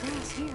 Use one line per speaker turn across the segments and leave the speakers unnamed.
grass here.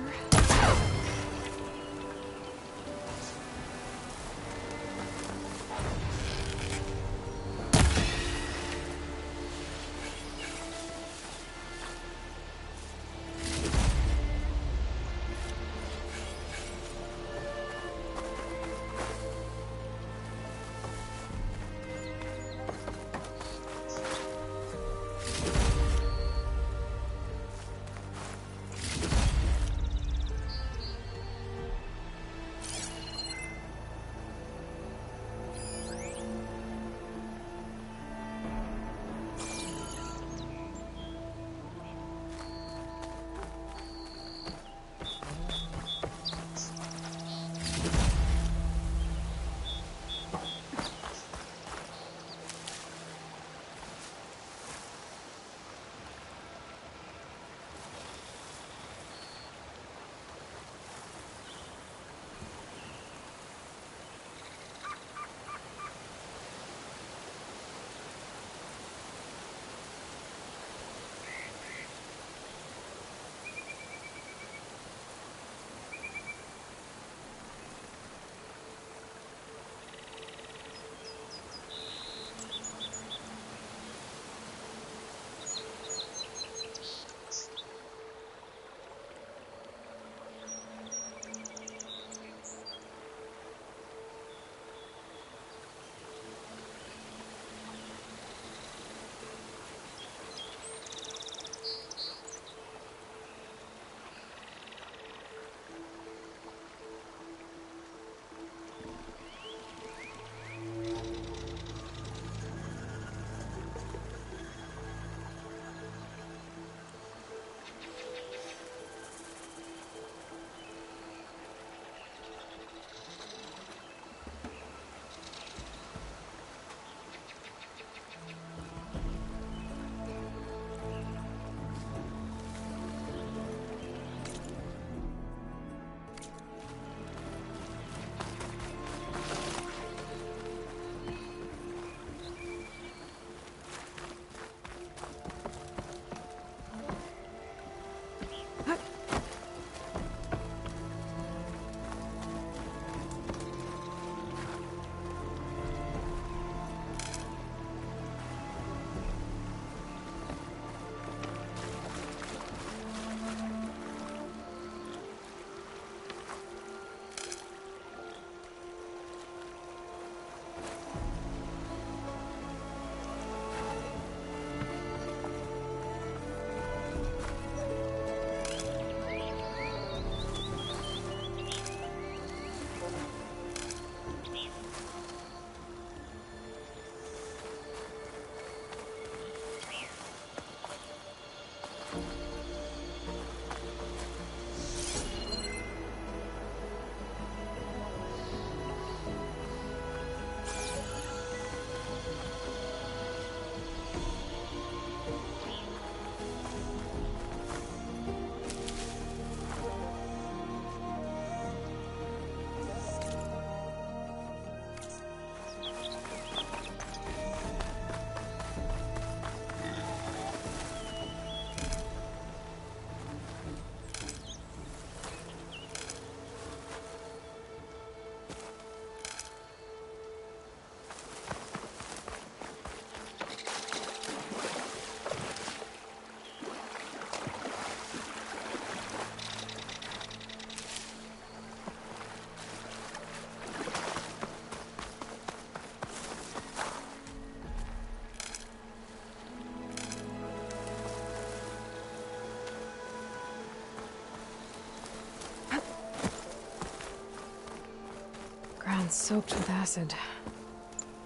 Ground soaked with acid.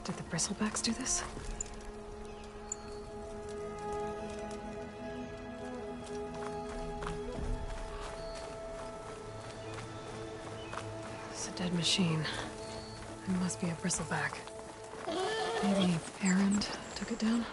Did the bristlebacks do this? It's a dead machine. It must be a bristleback. Maybe Errand took it down?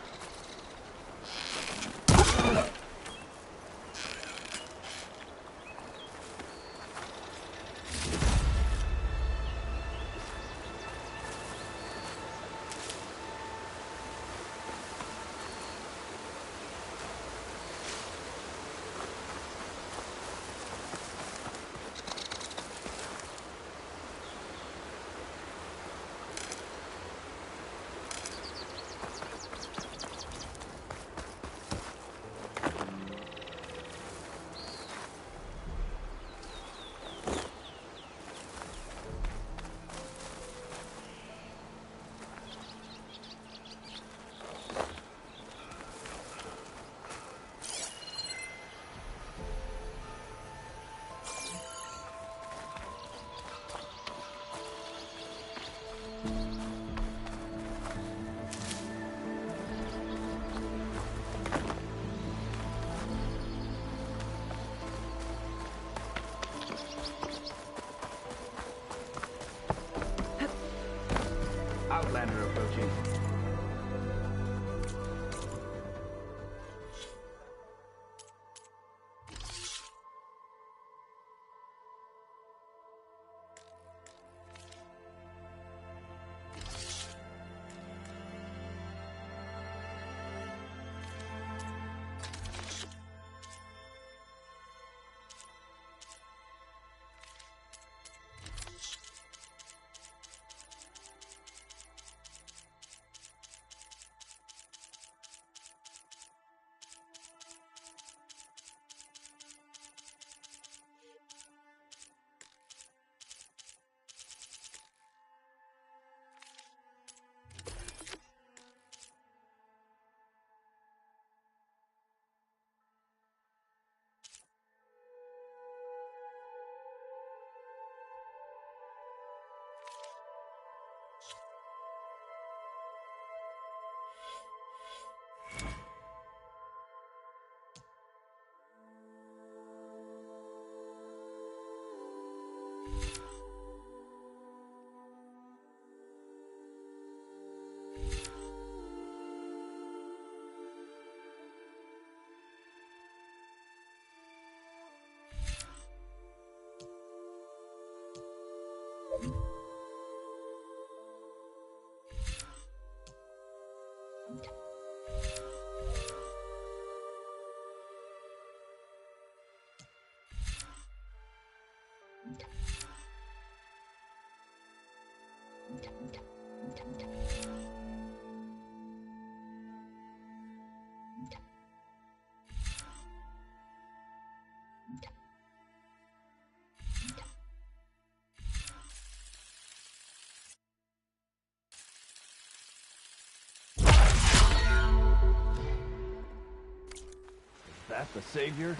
That the Savior?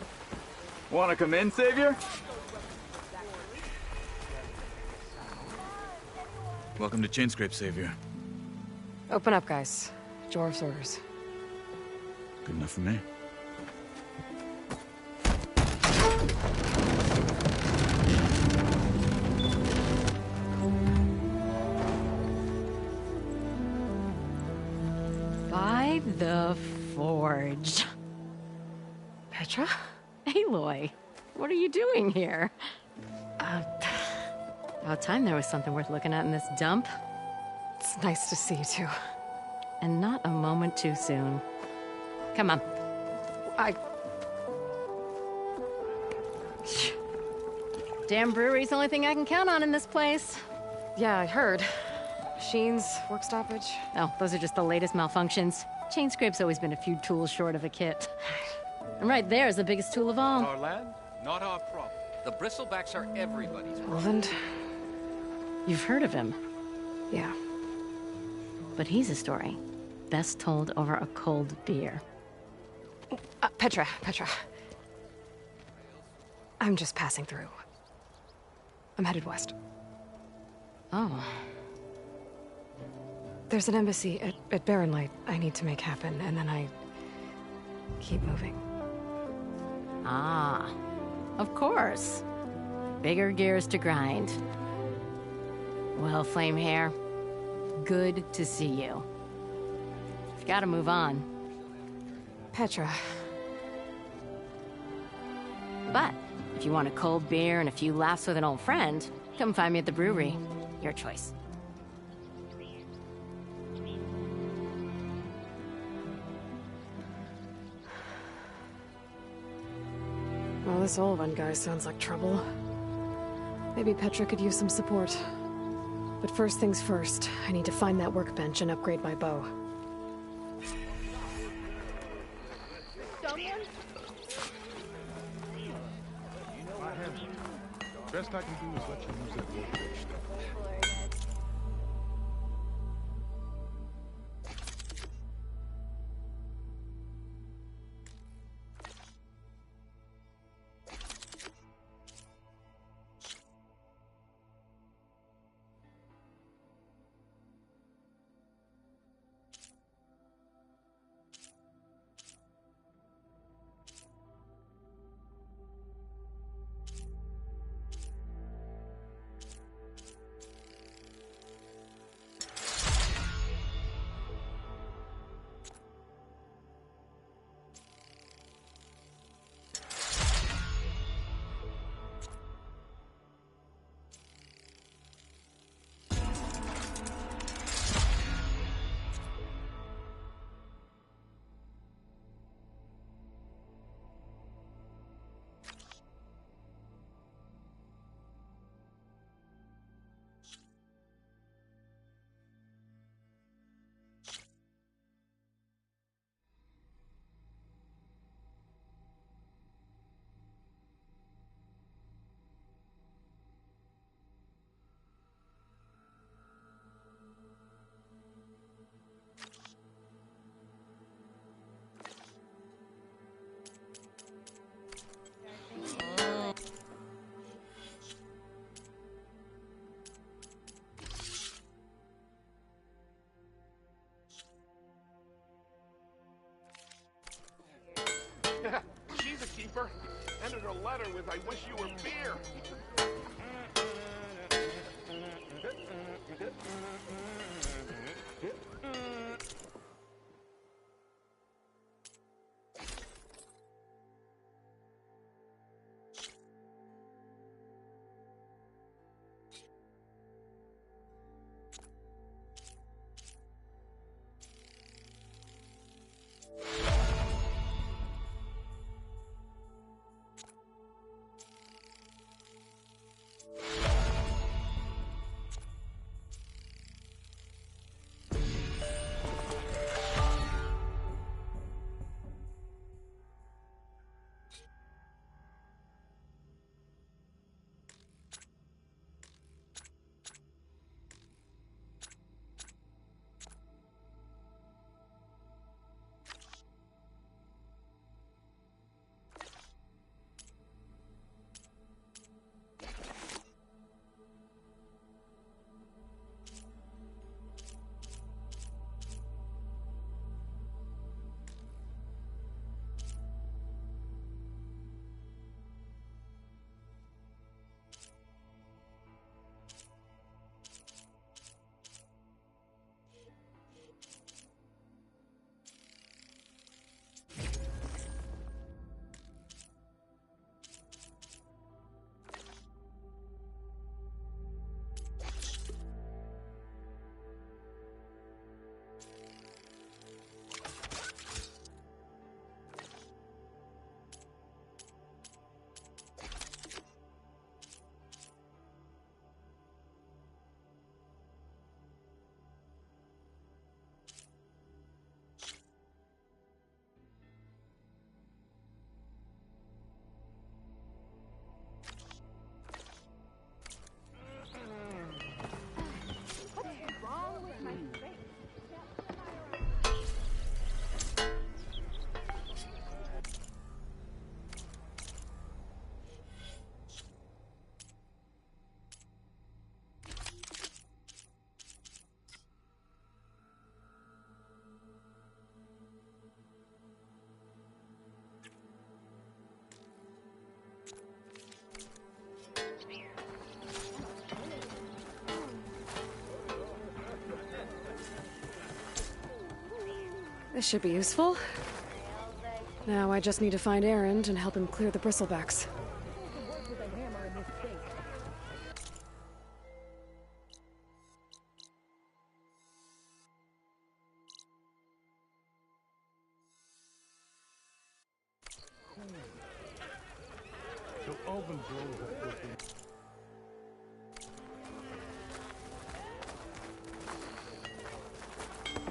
Wanna come in, Savior?
Welcome to Chainscrape, Savior.
Open up, guys. Jorv's orders.
Good enough for me.
By the Forge.
Petra?
Aloy, what are you doing here? About time there was something worth looking at in this dump.
It's nice to see you too.
And not a moment too soon. Come on. Damn brewery's the only thing I can count on in this place.
Yeah, I heard. Machines, work stoppage.
Oh, those are just the latest malfunctions. Chainscrape's always been a few tools short of a kit. And right there is the biggest tool of all.
Our land, not our problem. The bristlebacks are everybody's problem.
Roland?
You've heard of him,
Yeah.
but he's a story best told over a cold beer.
Petra. I'm just passing through. I'm headed west.
Oh,
There's an embassy at Barren Light I need to make happen, and then I keep moving.
ah, of course. Bigger gears to grind. Well, Flame Hair, good to see you. You've got to move on.
Petra.
But if you want a cold beer and a few laughs with an old friend, come find me at the brewery. Your choice.
Well, this Olvan guy sounds like trouble. Maybe Petra could use some support. But first things first, I need to find that workbench and upgrade my bow.
Best I can do is let you use that workbench stuff. She's a keeper. Ended her letter with, "I wish you were beer."
This should be useful. Now I just need to find Erend and help him clear the bristlebacks.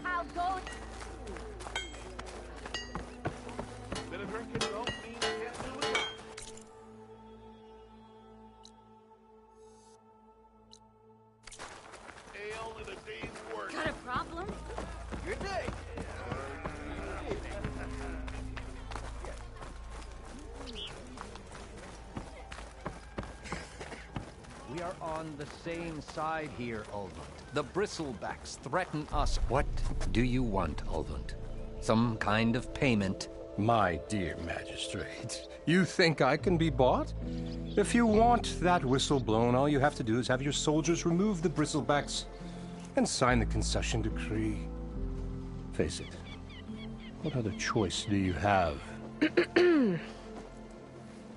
I'll go.
Bit of drinking don't mean you can't do it. Ale in a day's work.
Got a problem?
Good day.
We are on the same side here, Ulvund. The bristlebacks threaten us. What do you want, Ulvund? Some kind of payment?
My dear magistrate, you think I can be bought? If you want that whistle blown, all you have to do is have your soldiers remove the bristlebacks and sign the concession decree. Face it, what other choice do you have?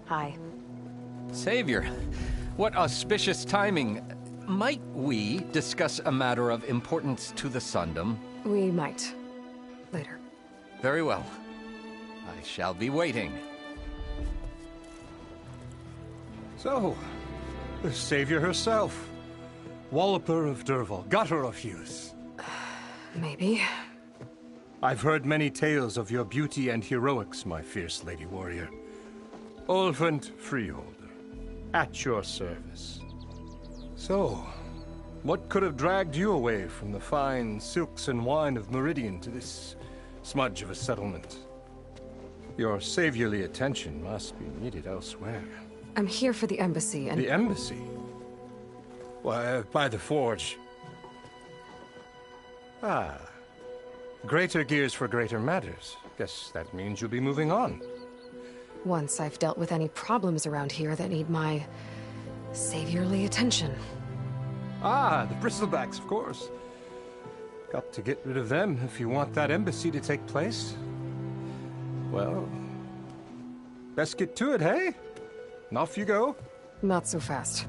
Hi.
Savior, what auspicious timing. Might we discuss a matter of importance to the Sundom?
We might. Later.
Very well. I shall be waiting.
So, the savior herself. Walloper of Derval, gutter of youth.
Maybe.
I've heard many tales of your beauty and heroics, my fierce lady warrior. Ulvund Freeholder, at your service. So, what could have dragged you away from the fine silks and wine of Meridian to this smudge of a settlement? Your saviorly attention must be needed elsewhere.
I'm here for the embassy and...
The embassy? Why, by the forge. Ah. Greater gears for greater matters. Guess that means you'll be moving on.
Once I've dealt with any problems around here that need my saviorly attention.
Ah, the bristlebacks, of course. Got to get rid of them if you want that embassy to take place. Well, best get to it, hey? And off you go.
Not so fast.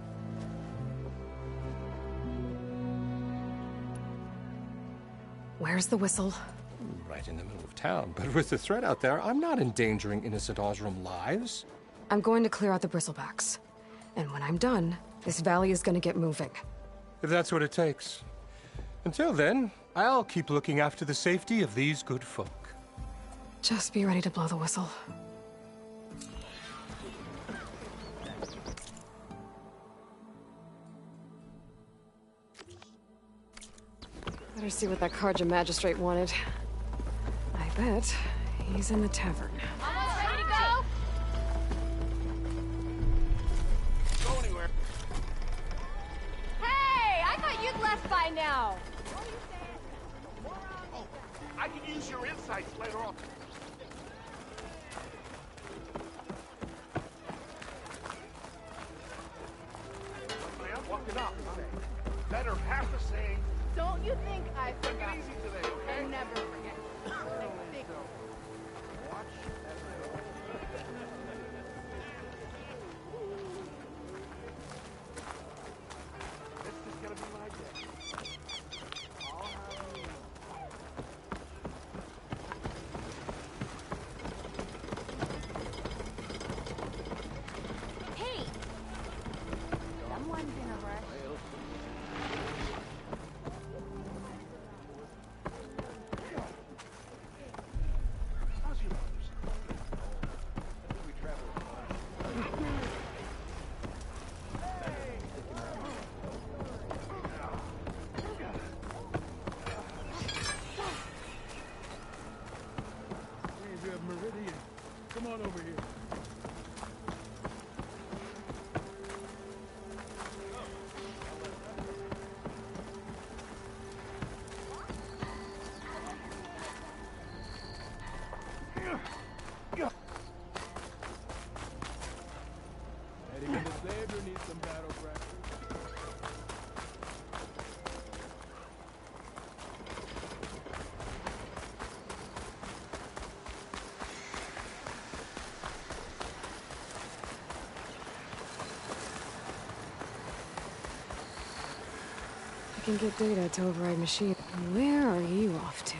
Where's the whistle?
Right in the middle of town. But with the threat out there, I'm not endangering innocent Osram lives.
I'm going to clear out the bristlebacks. And when I'm done, this valley is going to get moving.
If that's what it takes. Until then, I'll keep looking after the safety of these good folk.
Just be ready to blow the whistle. Better see what that Karja magistrate wanted. I bet he's in the tavern.
Almost ready to go?
Go anywhere.
Hey, I thought you'd left by now.
Oh, I can use your insights later on. Man, walking up. Better have to say.
Don't you think I
Take it
forgot?
easy today, okay?
I never forget. Big
Watch as I go. This is gonna be my day. I'll have you.
Hey! Someone's in a rush.
How's your mother's? I think we traveled.
Meridian. Come on over here. Heading into Savior needs some battle practice.
can get data to override machine. Where are you off to?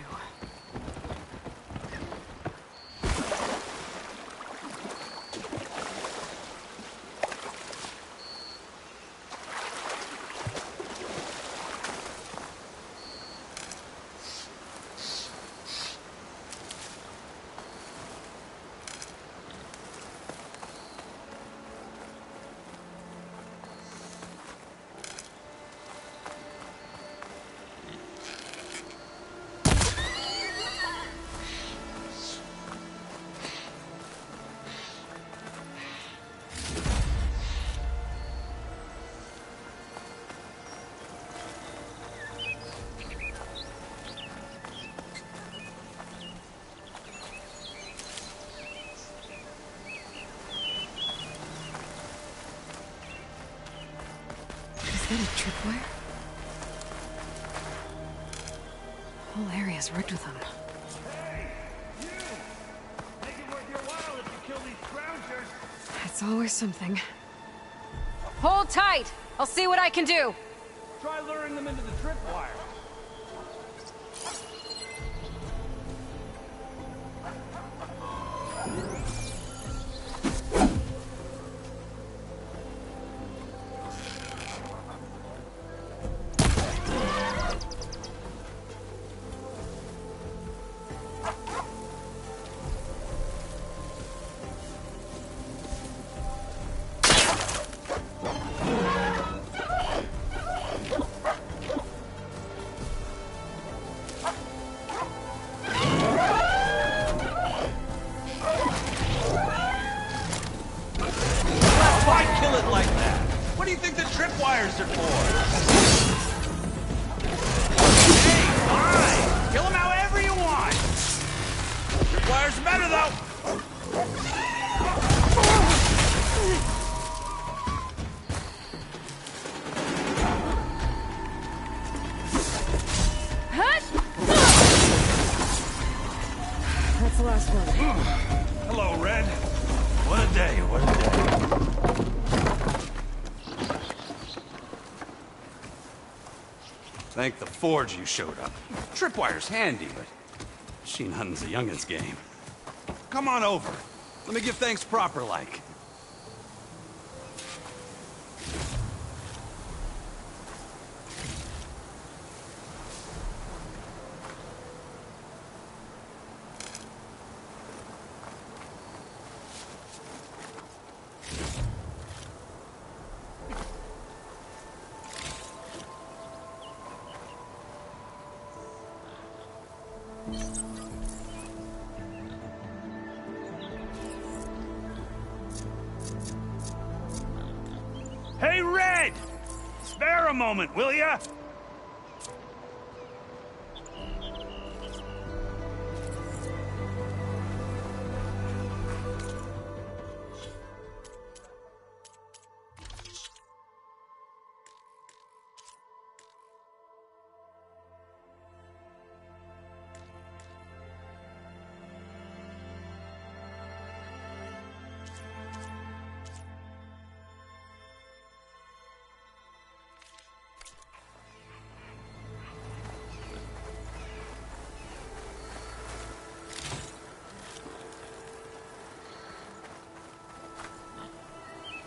Is that a tripwire? The whole area's rigged with them.
Hey! You! Make it worth your while if you kill these scroungers!
It's always something.
Hold tight! I'll see what I can do!
Try luring them into the tripwire.
Tripwires are for. Hey, fine! Kill them however you want! Tripwires are better, though!
That's the last one.
Hello, Red. What a day, what a day. Thank the Forge you showed up. Tripwire's handy, but machine hunting's a youngin's game. Come on over. Let me give thanks proper like. Hey, Red! Spare a moment, will ya?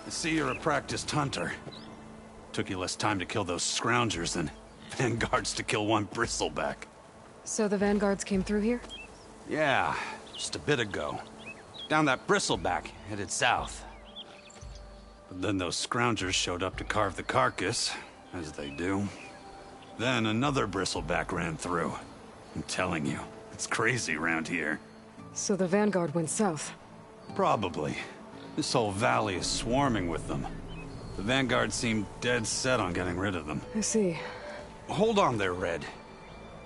I see you're a practiced hunter. Took you less time to kill those scroungers than vanguards to kill one bristleback.
So the vanguards came through here?
Yeah, just a bit ago. Down that bristleback, headed south. But then those scroungers showed up to carve the carcass, as they do. Then another bristleback ran through. I'm telling you, it's crazy around here.
So the vanguard went south?
Probably. This whole valley is swarming with them. The vanguard seemed dead set on getting rid of them.
I see.
Hold on there, Red.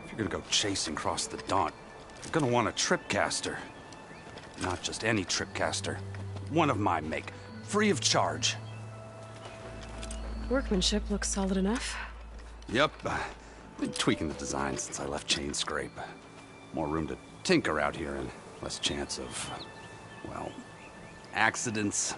If you're gonna go chasing across the Daunt, you're gonna want a tripcaster. Not just any tripcaster. One of my make. Free of charge.
Workmanship looks solid enough.
Yep. Been tweaking the design since I left Chain Scrape. More room to tinker out here and less chance of, well, accidents.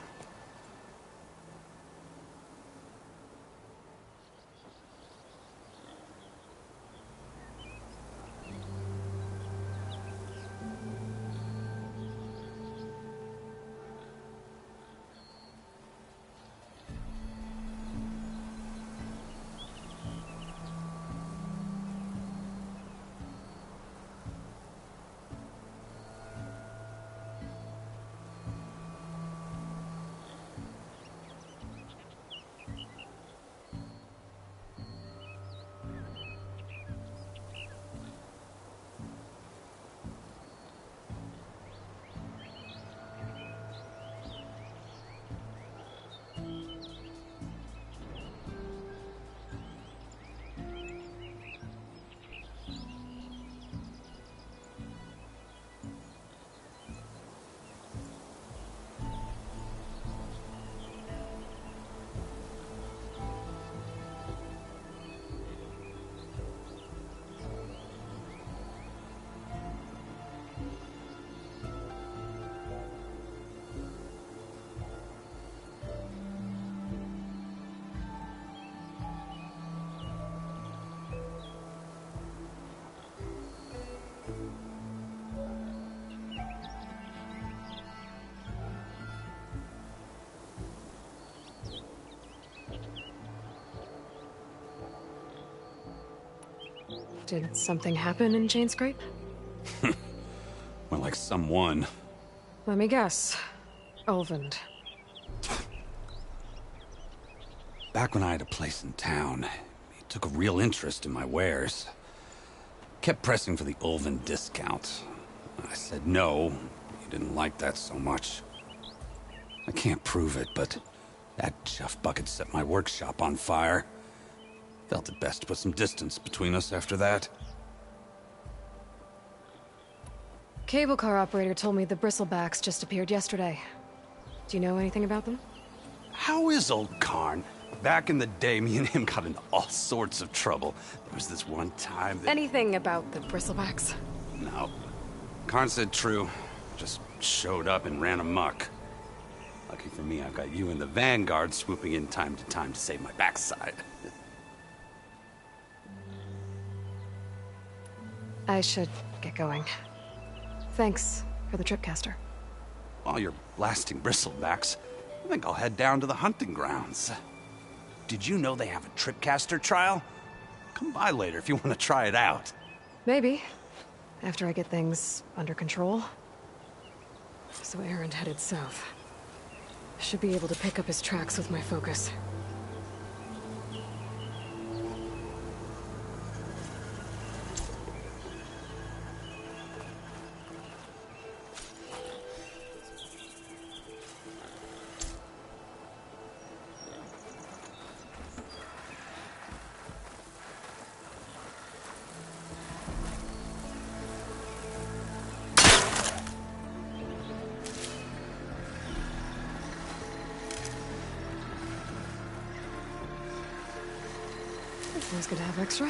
Did something happen in Chain Scrape?
Well, like someone.
Let me guess. Ulvund.
Back when I had a place in town, he took a real interest in my wares. Kept pressing for the Ulvund discount. I said no. He didn't like that so much. I can't prove it, but that chuff bucket set my workshop on fire. Felt it best to put some distance between us after that.
Cable car operator told me the bristlebacks just appeared yesterday. Do you know anything about them?
How is old Karn? Back in the day, me and him got into all sorts of trouble. There was this one time that...
Anything about the bristlebacks?
No. Karn said true. Just showed up and ran amok. Lucky for me, I've got you and the Vanguard swooping in time to save my backside.
I should get going. Thanks for the tripcaster.
While you're blasting bristlebacks, I think I'll head down to the hunting grounds. Did you know they have a tripcaster trial? Come by later if you want to try it out.
Maybe. After I get things under control. So Aaron headed south. Should be able to pick up his tracks with my focus. Always good to have extra.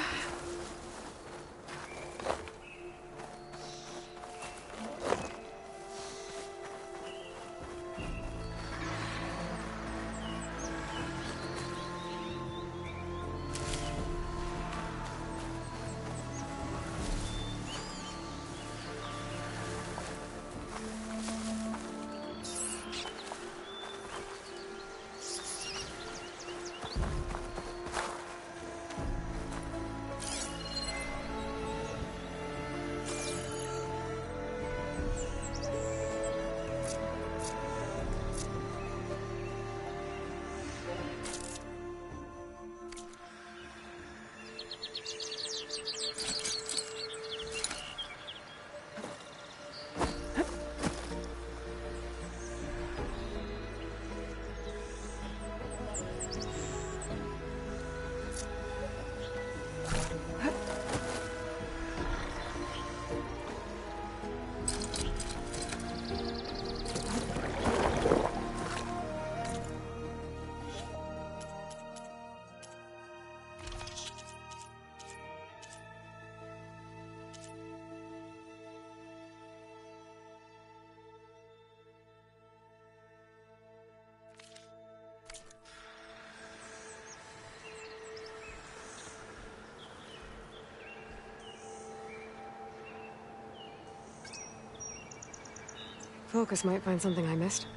Focus might find something I missed.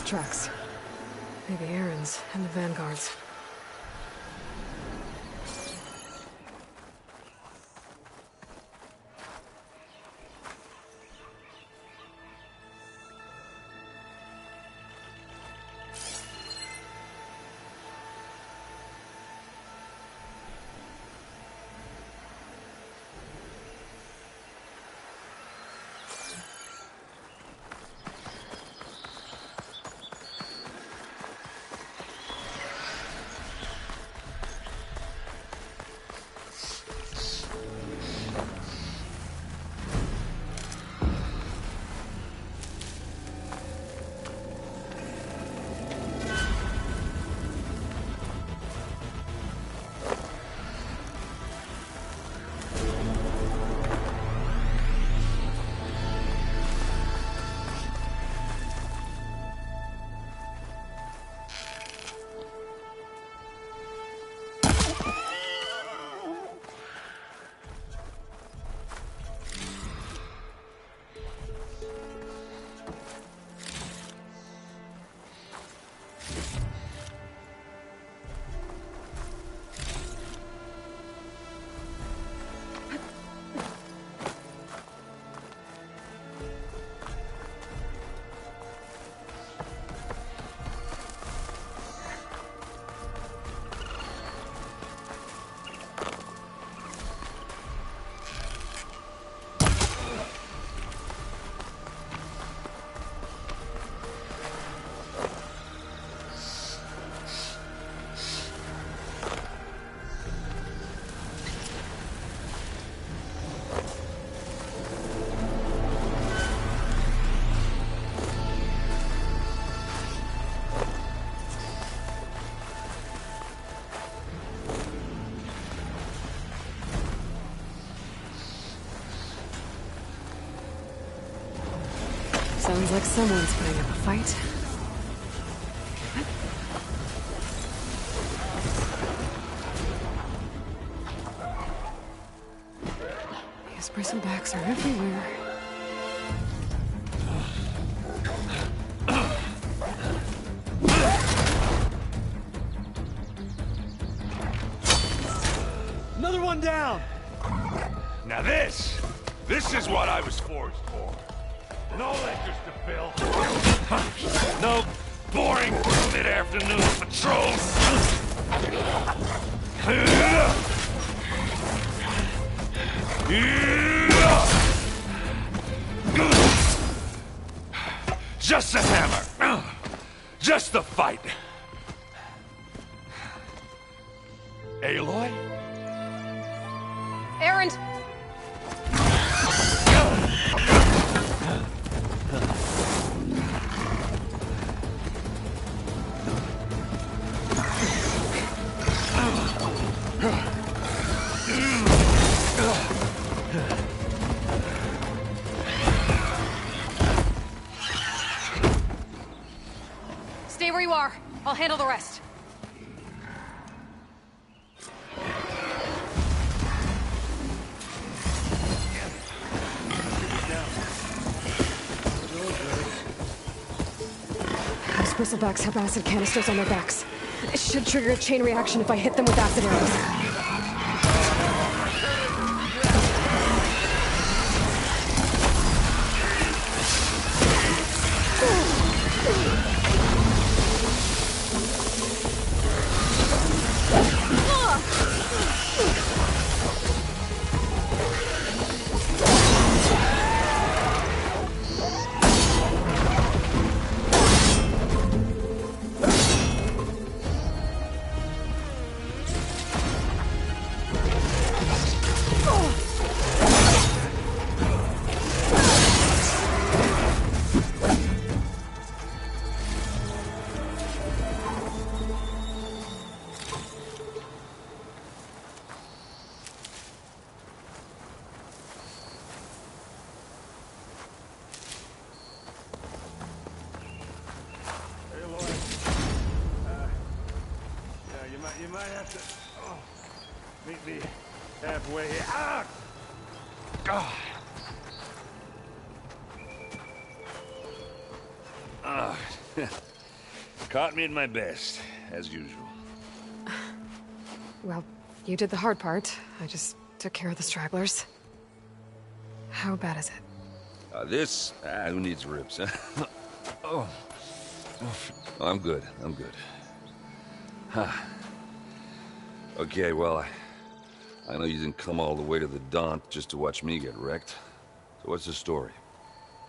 Tracks. Maybe Aaron's and the Vanguard's. Sounds like someone's putting up a fight. These bristlebacks are everywhere.
Another one down!
Now this is what I was forged for. No lectures to fill. No boring mid-afternoon patrols. Just a hammer. Just the fight. Aloy?
Erend! Stay where you are. I'll handle the rest. Those bristlebacks have acid canisters on their backs. It should trigger a chain reaction if I hit them with acid arrows.
You might have to meet me halfway here. Ah! Ah! Caught me at my best, as usual.
Well, you did the hard part. I just took care of the stragglers. How bad is it?
Who needs ribs, huh? Oh. I'm good. Huh. Okay, well, I know you didn't come all the way to the Daunt just to watch me get wrecked. So what's the story?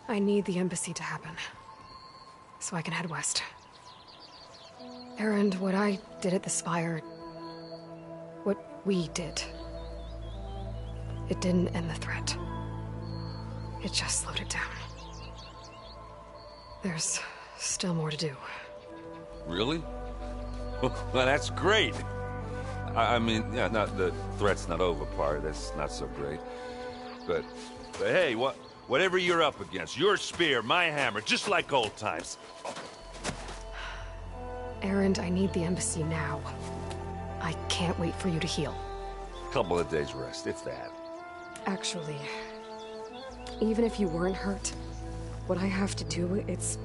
I need the embassy to happen, so I can head west. Erend, what I did at the Spire... what we did... it didn't end the threat. It just slowed it down. There's still more to do.
Really? Well, that's great. I mean, yeah, not the threat's not over part. That's not so great. But hey, whatever you're up against, your spear, my hammer, just like old times.
Erend, I need the embassy now. I can't wait for you to heal.
Couple of days rest, if that.
Actually, even if you weren't hurt, what I have to do, it's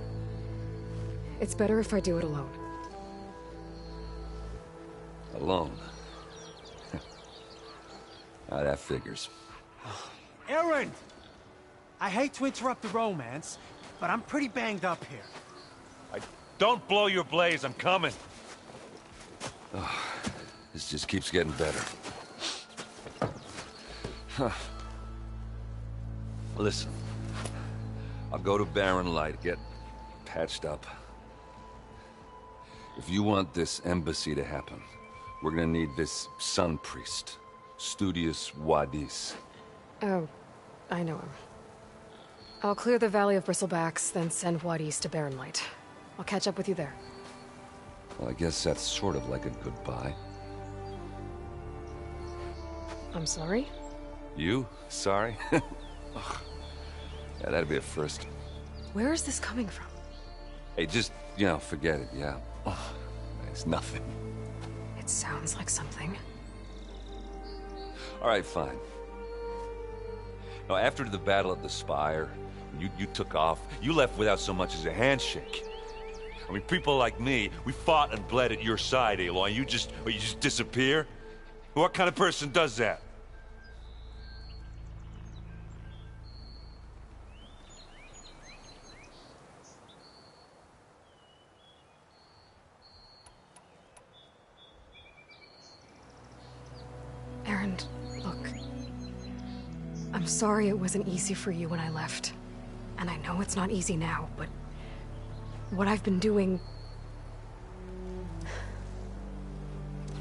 better if I do it alone.
Alone? That figures.
Erend! I hate to interrupt the romance, but I'm pretty banged up here.
Don't blow your blaze, I'm coming. Oh, this just keeps getting better. Huh. Listen, I'll go to Barren Light, get patched up. If you want this embassy to happen, we're gonna need this sun priest, Studius Wadis.
Oh, I know him. I'll clear the Valley of Bristlebacks, then send Wadis to Barren Light. I'll catch up with you there.
Well, I guess that's sort of like a goodbye.
I'm sorry?
You? Sorry? Ugh. Yeah, that'd be a first.
Where is this coming from?
Hey, just, forget it, yeah? Oh, it's nothing.
It sounds like something.
All right, fine. Now, after the Battle of the Spire, you took off, you left without so much as a handshake. I mean, people like me, we fought and bled at your side, Aloy. You just disappear? What kind of person does that?
Aaron, look. I'm sorry it wasn't easy for you when I left. And I know it's not easy now, but what I've been doing...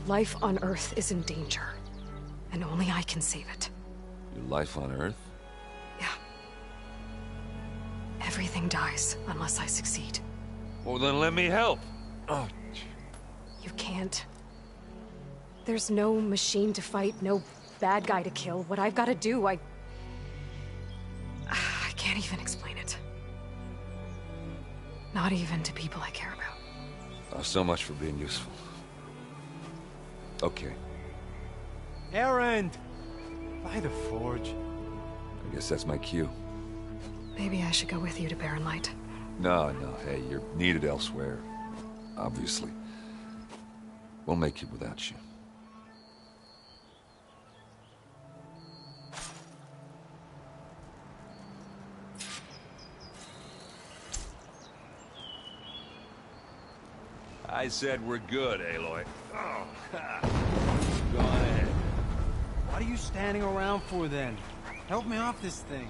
Life on Earth is in danger. And only I can save it.
Your life on Earth?
Yeah. Everything dies unless I succeed.
Well, then let me help. Oh.
You can't. There's no machine to fight, no bad guy to kill. What I've got to do, I can't even explain it. Not even to people I care about.
Oh, so much for being useful. Okay.
Erend! By the forge.
I guess that's my cue.
Maybe I should go with you to Barren Light.
No, hey, you're needed elsewhere. Obviously. We'll make it without you. I said we're good, Aloy. Oh, go on ahead.
What are you standing around for then? Help me off this thing.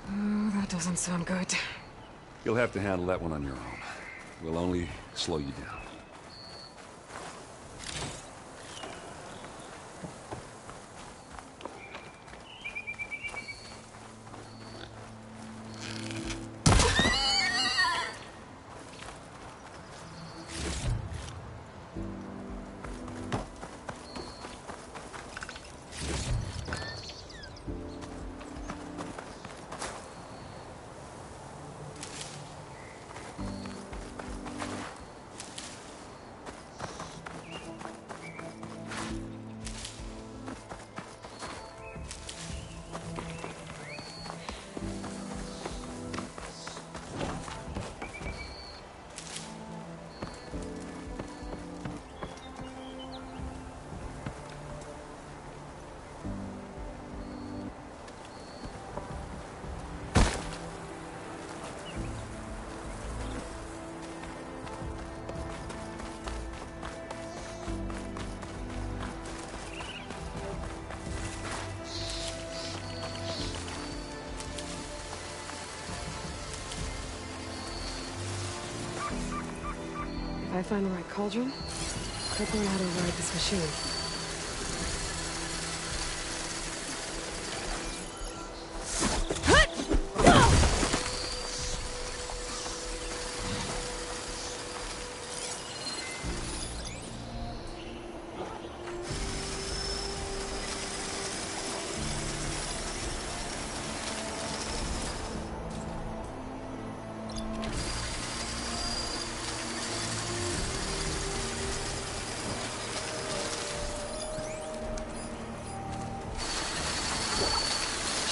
Oh, that doesn't sound good.
You'll have to handle that one on your own. We'll only slow you down.
If I find the right cauldron, I'll learn how to ride this machine.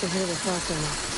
Should hear the frost ammo.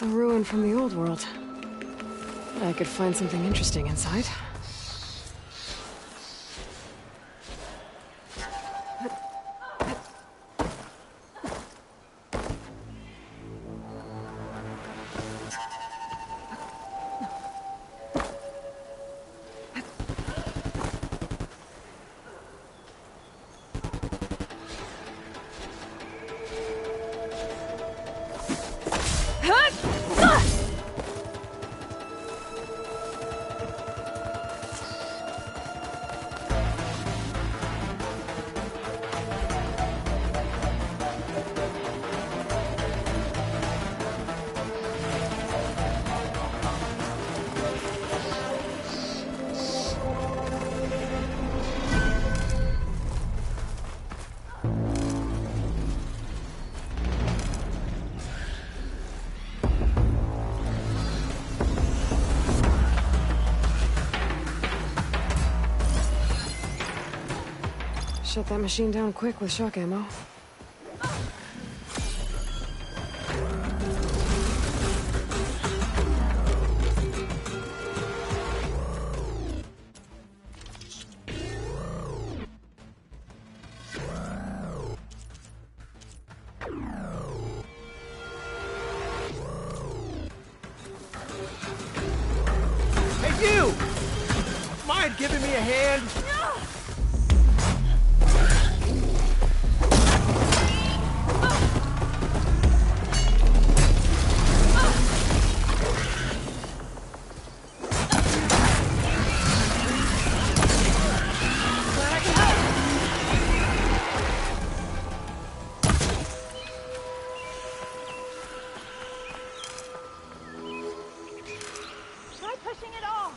It's a ruin from the old world. I could find something interesting inside. Shut that machine down quick with shock ammo.
Hey, you! Mind giving me a hand?
Try pushing it off.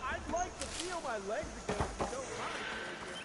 I'd like to feel my legs again if you don't mind, Savior.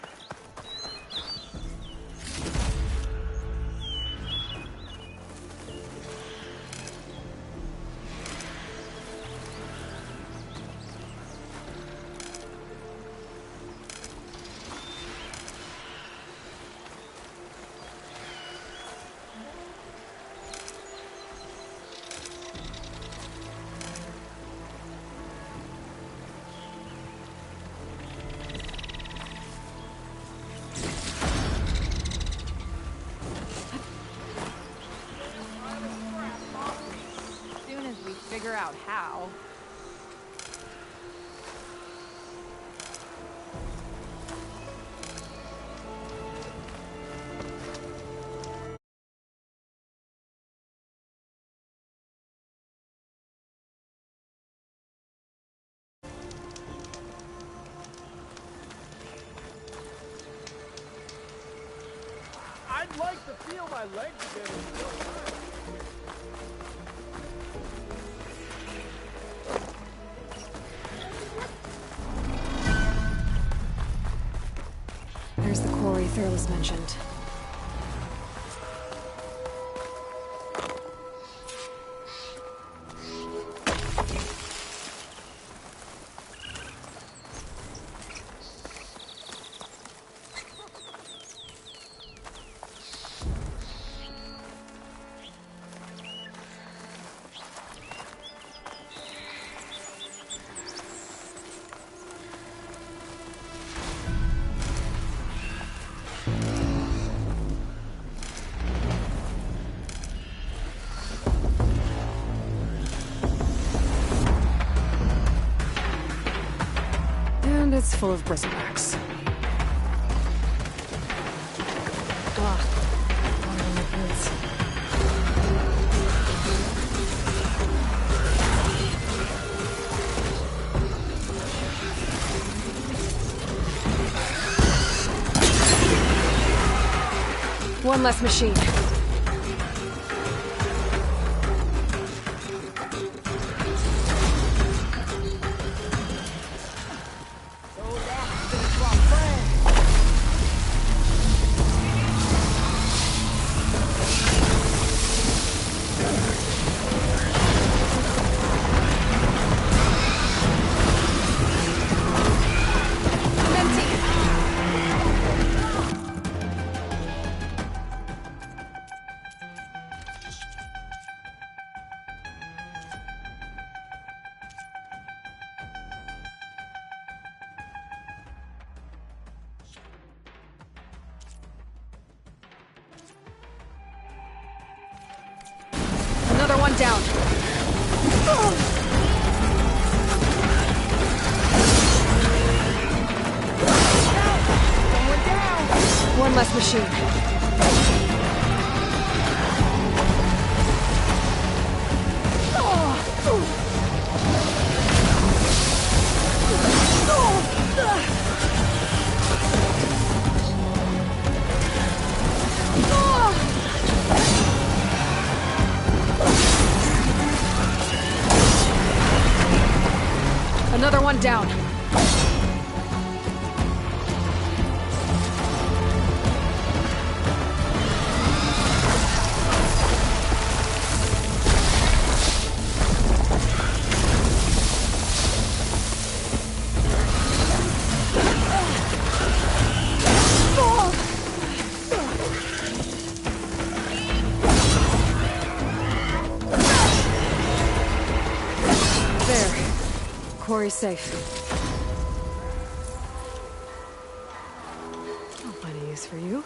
As soon as we figure out how.
I'd like to feel my legs again if you don't mind.
There's the quarry Thurles mentioned. And it's full of bristlebacks. Ugh. Water in my boots. One less machine.
So that's our friend.
one down.
Someone down!
One less machine. Another one down. There. Quarry's safe. I'll find a use for you.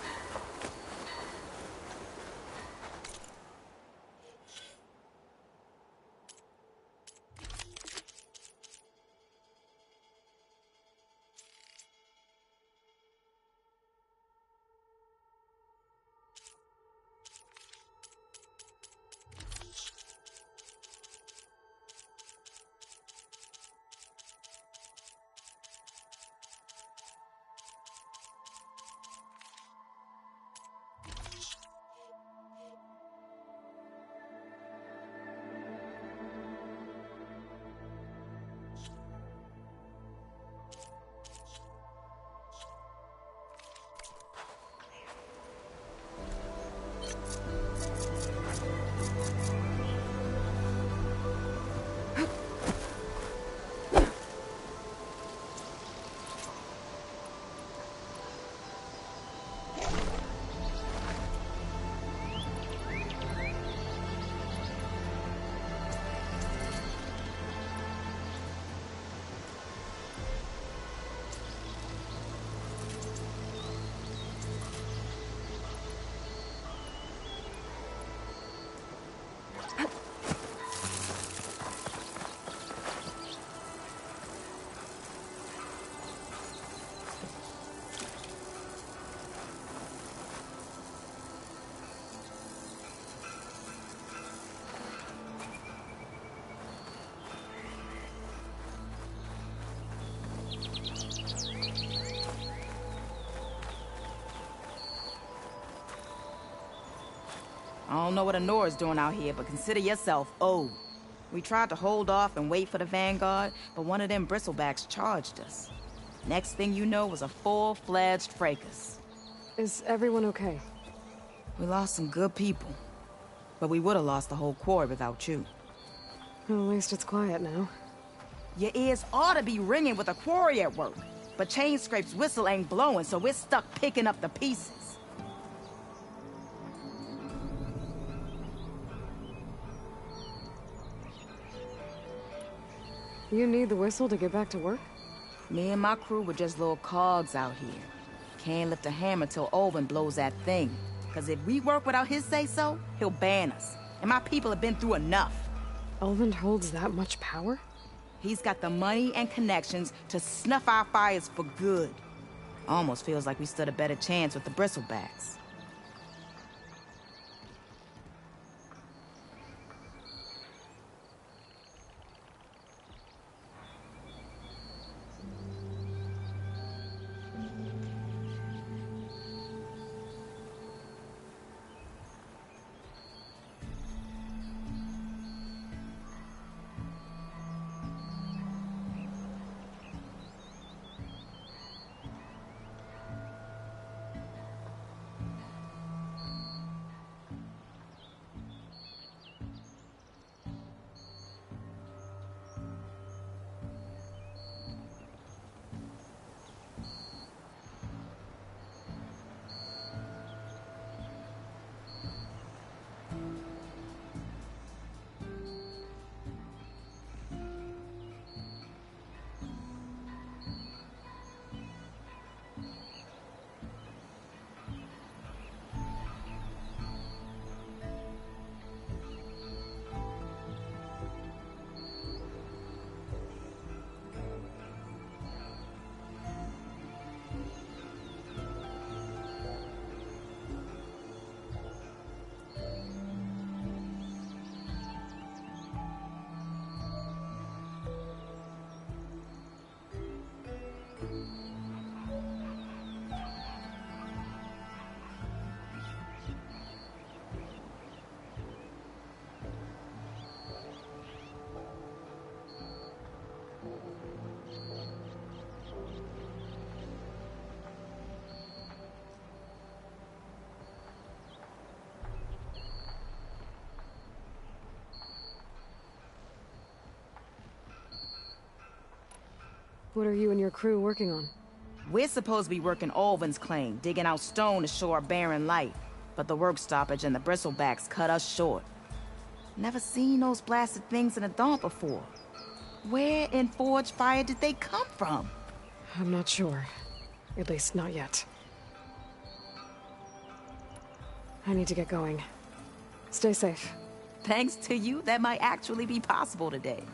I don't know what Honora's doing out here, but consider yourself owed. We tried to hold off and wait for the Vanguard, but one of them bristlebacks charged us. Next thing you know was a full-fledged fracas.
Is everyone okay?
We lost some good people, but we would have lost the whole quarry without you.
Well, at least it's quiet now.
Your ears ought to be ringing with a quarry at work, but Chain Scrape's whistle ain't blowing, so we're stuck picking up the pieces.
You need the whistle to get back to work?
Me and my crew were just little cogs out here. Can't lift a hammer till Olvin blows that thing. Cause if we work without his say-so, he'll ban us. And my people have been through enough.
Olvin holds that much power?
He's got the money and connections to snuff our fires for good. Almost feels like we stood a better chance with the bristlebacks.
What are you and your crew working on?
We're supposed to be working Ulvin's claim, digging out stone to show our barren light. But the work stoppage and the bristlebacks cut us short. Never seen those blasted things in a dawn before. Where in Forge Fire did they come from?
I'm not sure. At least not yet. I need to get going. Stay safe.
Thanks to you, that might actually be possible today.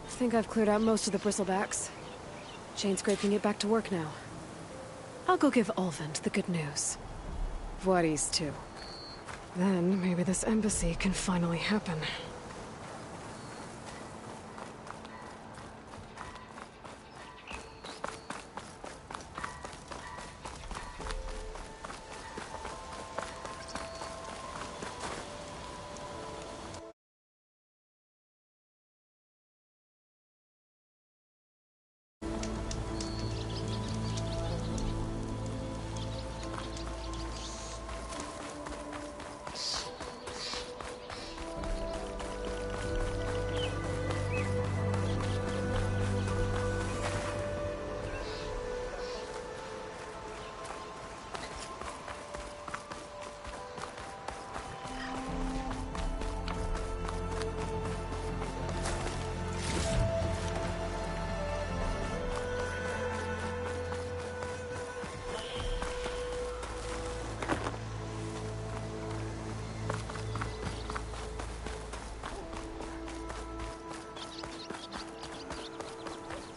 I think I've cleared out most of the bristlebacks. Chainscrape can get back to work now. I'll go give Ulvund the good news. Voorhees, too. Then maybe this embassy can finally happen.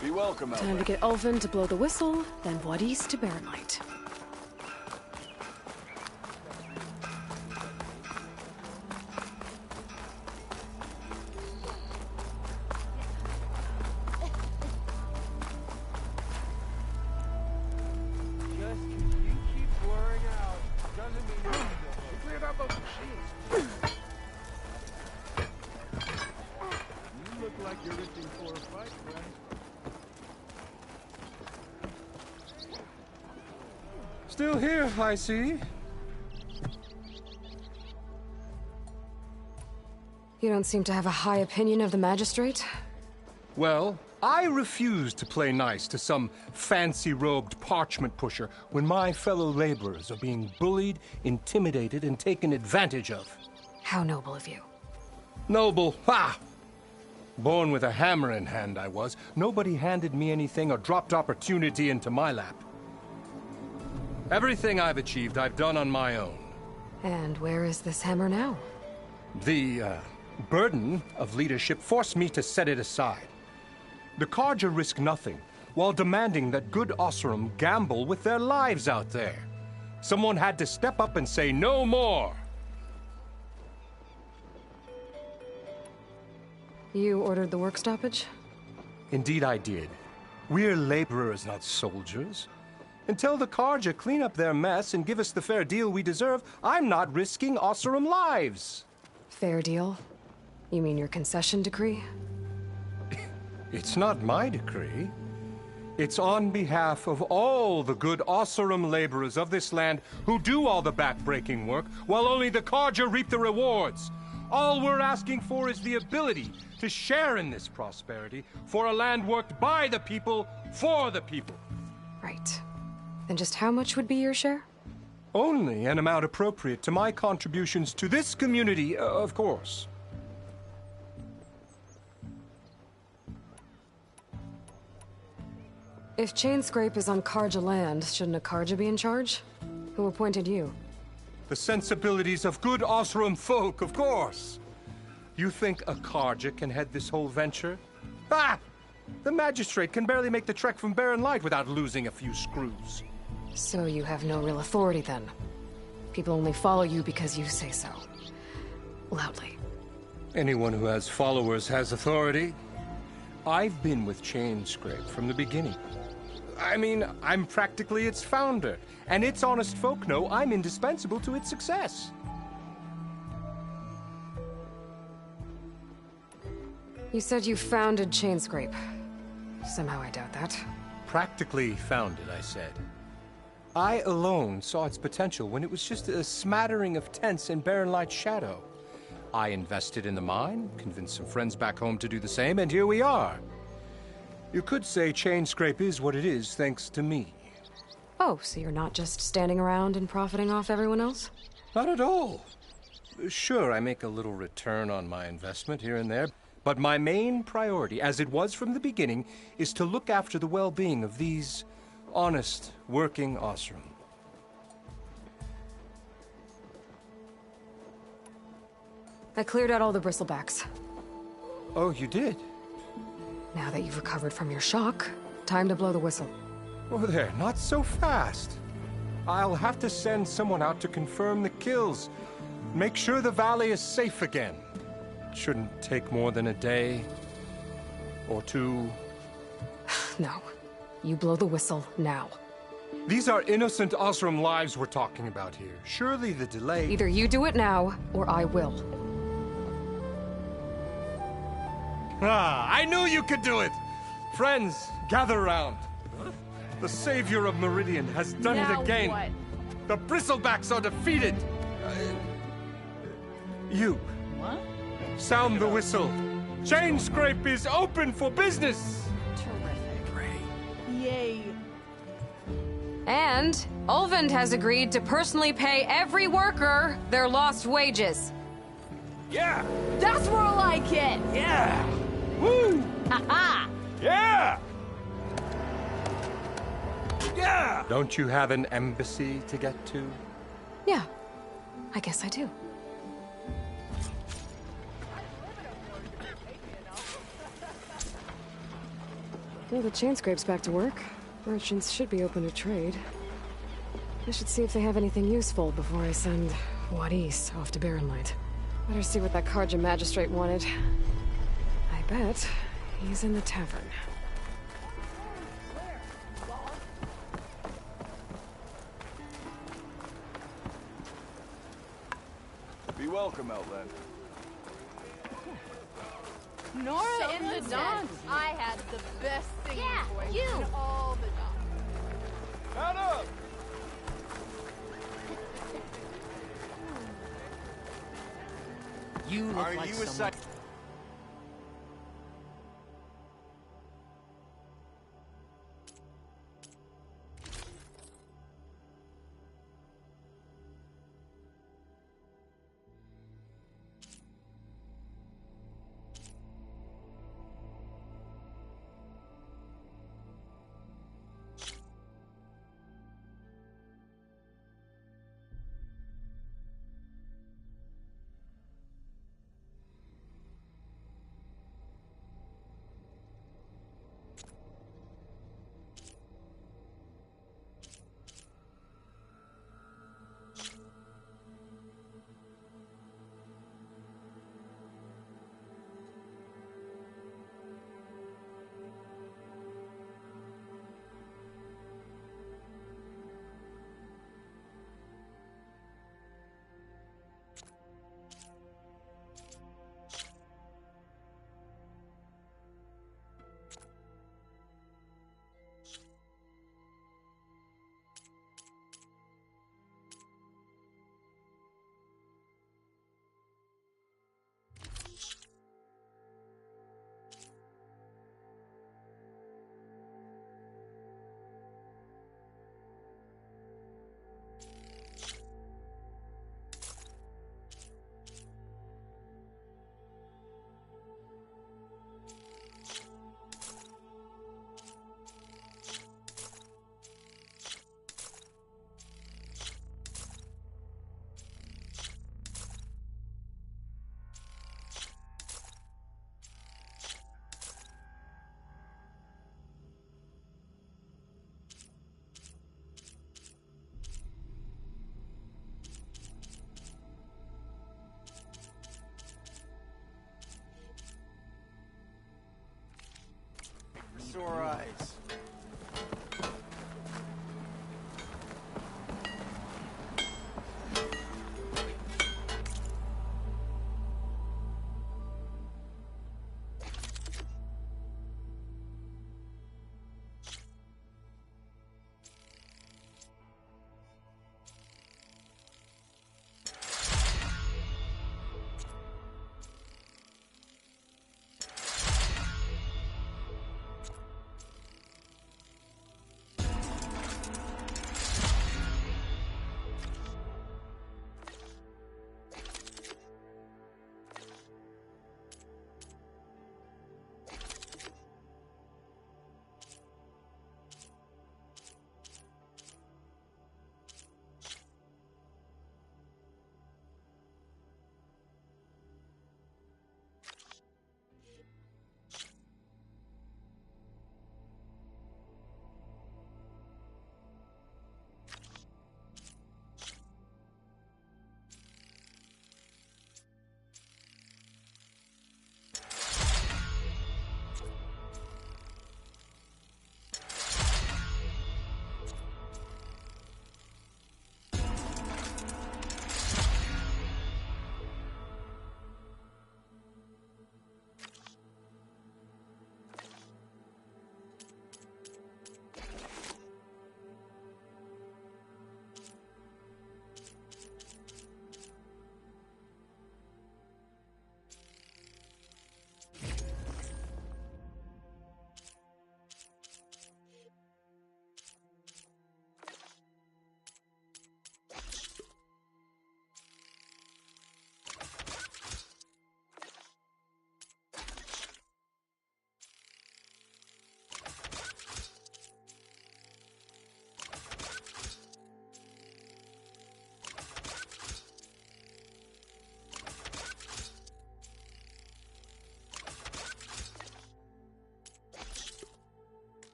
Be welcome,
Time to get Ulvund to blow the whistle, then Voorhees to Barren Light.
Just 'cause you keep blurring out doesn't mean you cleared out those machines. You look like you're itching for a fight, friend.
Still here, I see.
You don't seem to have a high opinion of the magistrate?
Well, I refuse to play nice to some fancy-robed parchment pusher when my fellow laborers are being bullied, intimidated, and taken advantage of.
How noble of you.
Noble, ha! Born with a hammer in hand, I was. Nobody handed me anything or dropped opportunity into my lap. Everything I've achieved, I've done on my own.
And where is this hammer now?
The burden of leadership forced me to set it aside. The Carja risk nothing, while demanding that good Osram gamble with their lives out there. Someone had to step up and say no more.
You ordered the work stoppage?
Indeed I did. We're laborers, not soldiers. Until the Carja clean up their mess and give us the fair deal we deserve, I'm not risking Osram lives.
Fair deal? You mean your concession decree?
It's not my decree. It's on behalf of all the good Osram laborers of this land who do all the back-breaking work, while only the Carja reap the rewards. All we're asking for is the ability to share in this prosperity for a land worked by the people, for the people.
Right. Then just how much would be your share?
Only an amount appropriate to my contributions to this community, of course.
If Chainscrape is on Carja land, shouldn't a Carja be in charge? Who appointed you?
The sensibilities of good Osram folk, of course. You think a Carja can head this whole venture? Ah! The magistrate can barely make the trek from Barren Light without losing a few screws.
So you have no real authority then? People only follow you because you say so. Loudly.
Anyone who has followers has authority. I've been with Chainscrape from the beginning. I mean, I'm practically its founder, and its honest folk know I'm indispensable to its success.
You said you founded Chainscrape. Somehow I doubt that.
Practically founded, I said. I alone saw its potential when it was just a smattering of tents in Barren Light's shadow. I invested in the mine, convinced some friends back home to do the same, and here we are. You could say Chainscrape is what it is thanks to me.
Oh, so you're not just standing around and profiting off everyone else?
Not at all. Sure, I make a little return on my investment here and there, but my main priority, as it was from the beginning, is to look after the well-being of these honest, working Osram.
I cleared out all the bristlebacks.
Oh, you did?
Now that you've recovered from your shock, time to blow the whistle.
Oh, there, not so fast. I'll have to send someone out to confirm the kills. Make sure the valley is safe again. It shouldn't take more than a day or two.
No. You blow the whistle now.
These are innocent Osram lives we're talking about here. Surely the delay...
Either you do it now, or I will.
Ah, I knew you could do it! Friends, gather round. The savior of Meridian has done it again.
What?
The bristlebacks are defeated. You.
What?
Sound the whistle. Chainscrape is open for business.
Terrific. Yay.
And Ulvund has agreed to personally pay every worker their lost wages.
Yeah!
That's more like it!
Yeah!
Woo!
Ha-ha!
Yeah! Yeah!
Don't you have an embassy to get to?
Yeah, I guess I do. Well, the Chainscrape's back to work. Merchants should be open to trade. I should see if they have anything useful before I send Wadis off to Barrenlight. Better see what that Karja magistrate wanted. I bet he's in the tavern.
Be welcome, Outland.
Nora in the Dawn. I had the best singing voice in all the Dawn.
Mount up!
You look
Are
like
you a
someone...
Sore eyes.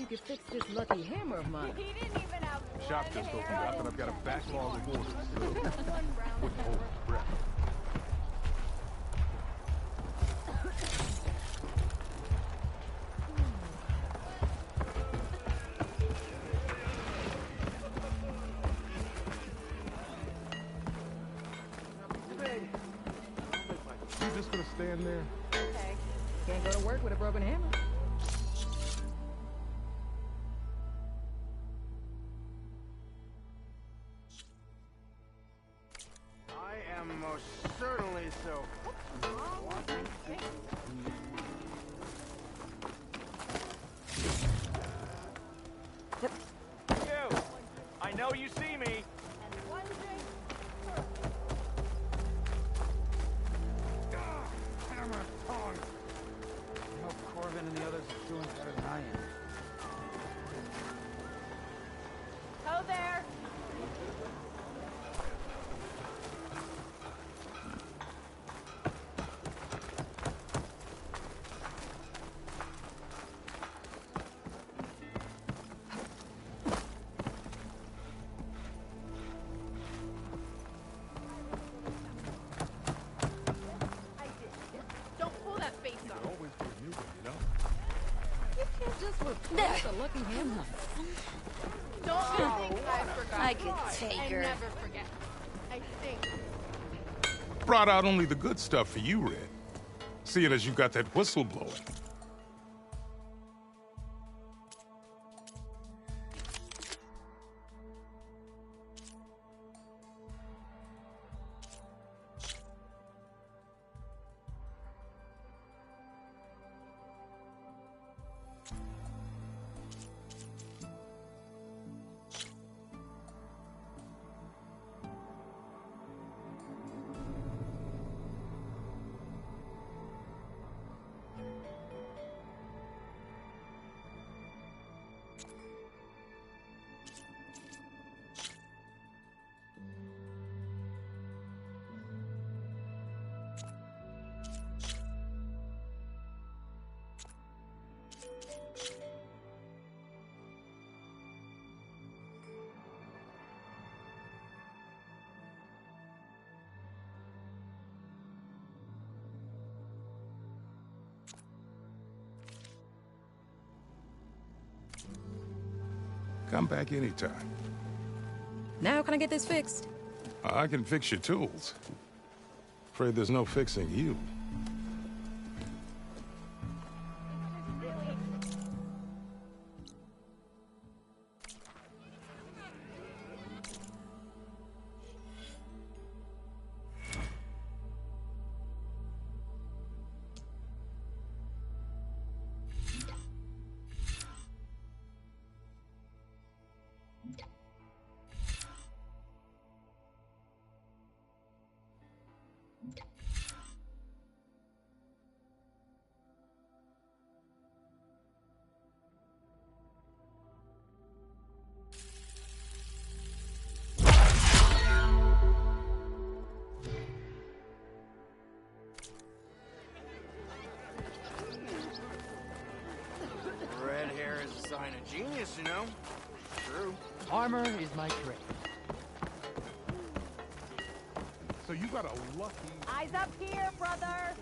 could fix this lucky hammer of mine.
He didn't even have
Shop just opened up and I've got a backlog of orders. Wouldn't hold my breath. You just gonna stand there?
Okay. Can't go to work with a broken hammer.
I am most certainly so. You! I know you see me! Hammer on! I hope Corbin and the others are doing better than I am.
Ho there! Don't pull that face off.
Always good news, you know?
You can't just replace a lucky hammer.
Don't think I forgot.
I could take
and
her.
never forget. I think.
Brought out only the good stuff for you, Red. Seeing as you got that whistle blowing. Come back anytime.
Now can I get this fixed?
I can fix your tools. Afraid there's no fixing you.
Red hair is a sign of genius, you know? True.
Armor is my trade.
So you got a lucky...
Eyes up here, brother!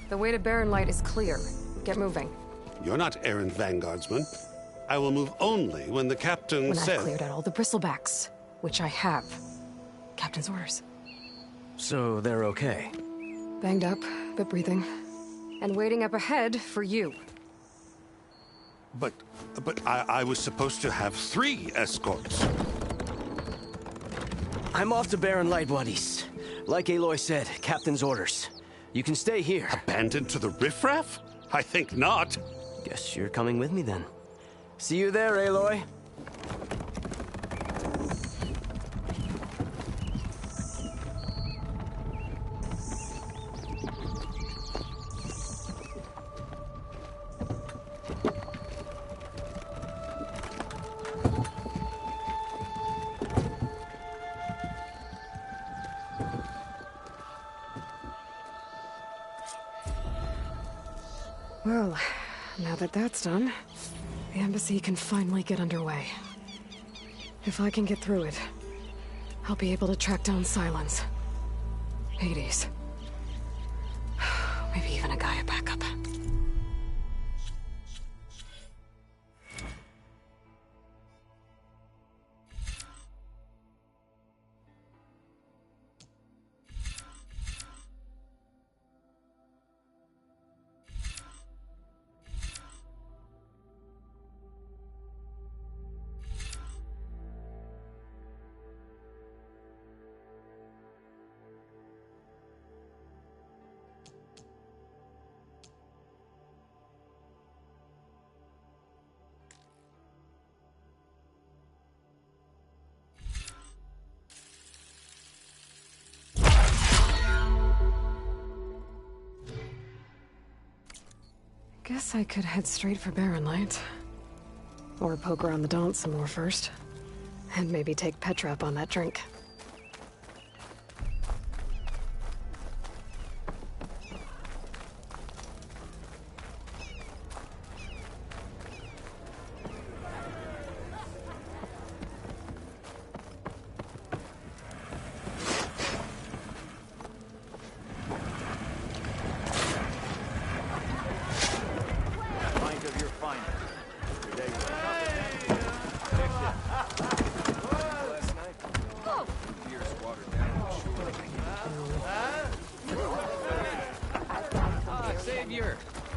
The way to Barren Light is clear. Get moving.
You're not errant vanguardsman. I will move only when the captain
When
says...
I've cleared out all the bristlebacks, which I have. Captain's orders.
So they're okay?
Banged up, but breathing. And waiting up ahead for you.
But I was supposed to have 3 escorts.
I'm off to Barren Light, buddies. Like Aloy said, Captain's orders. You can stay here.
Abandoned to the riffraff? I think not.
Guess you're coming with me then. See you there, Aloy.
Well, now that that's done, the embassy can finally get underway. If I can get through it, I'll be able to track down Silence, Hades, maybe even a Gaia backup. Guess I could head straight for Barren Light. Or poke around the Daunt some more first. And maybe take Petra up on that drink.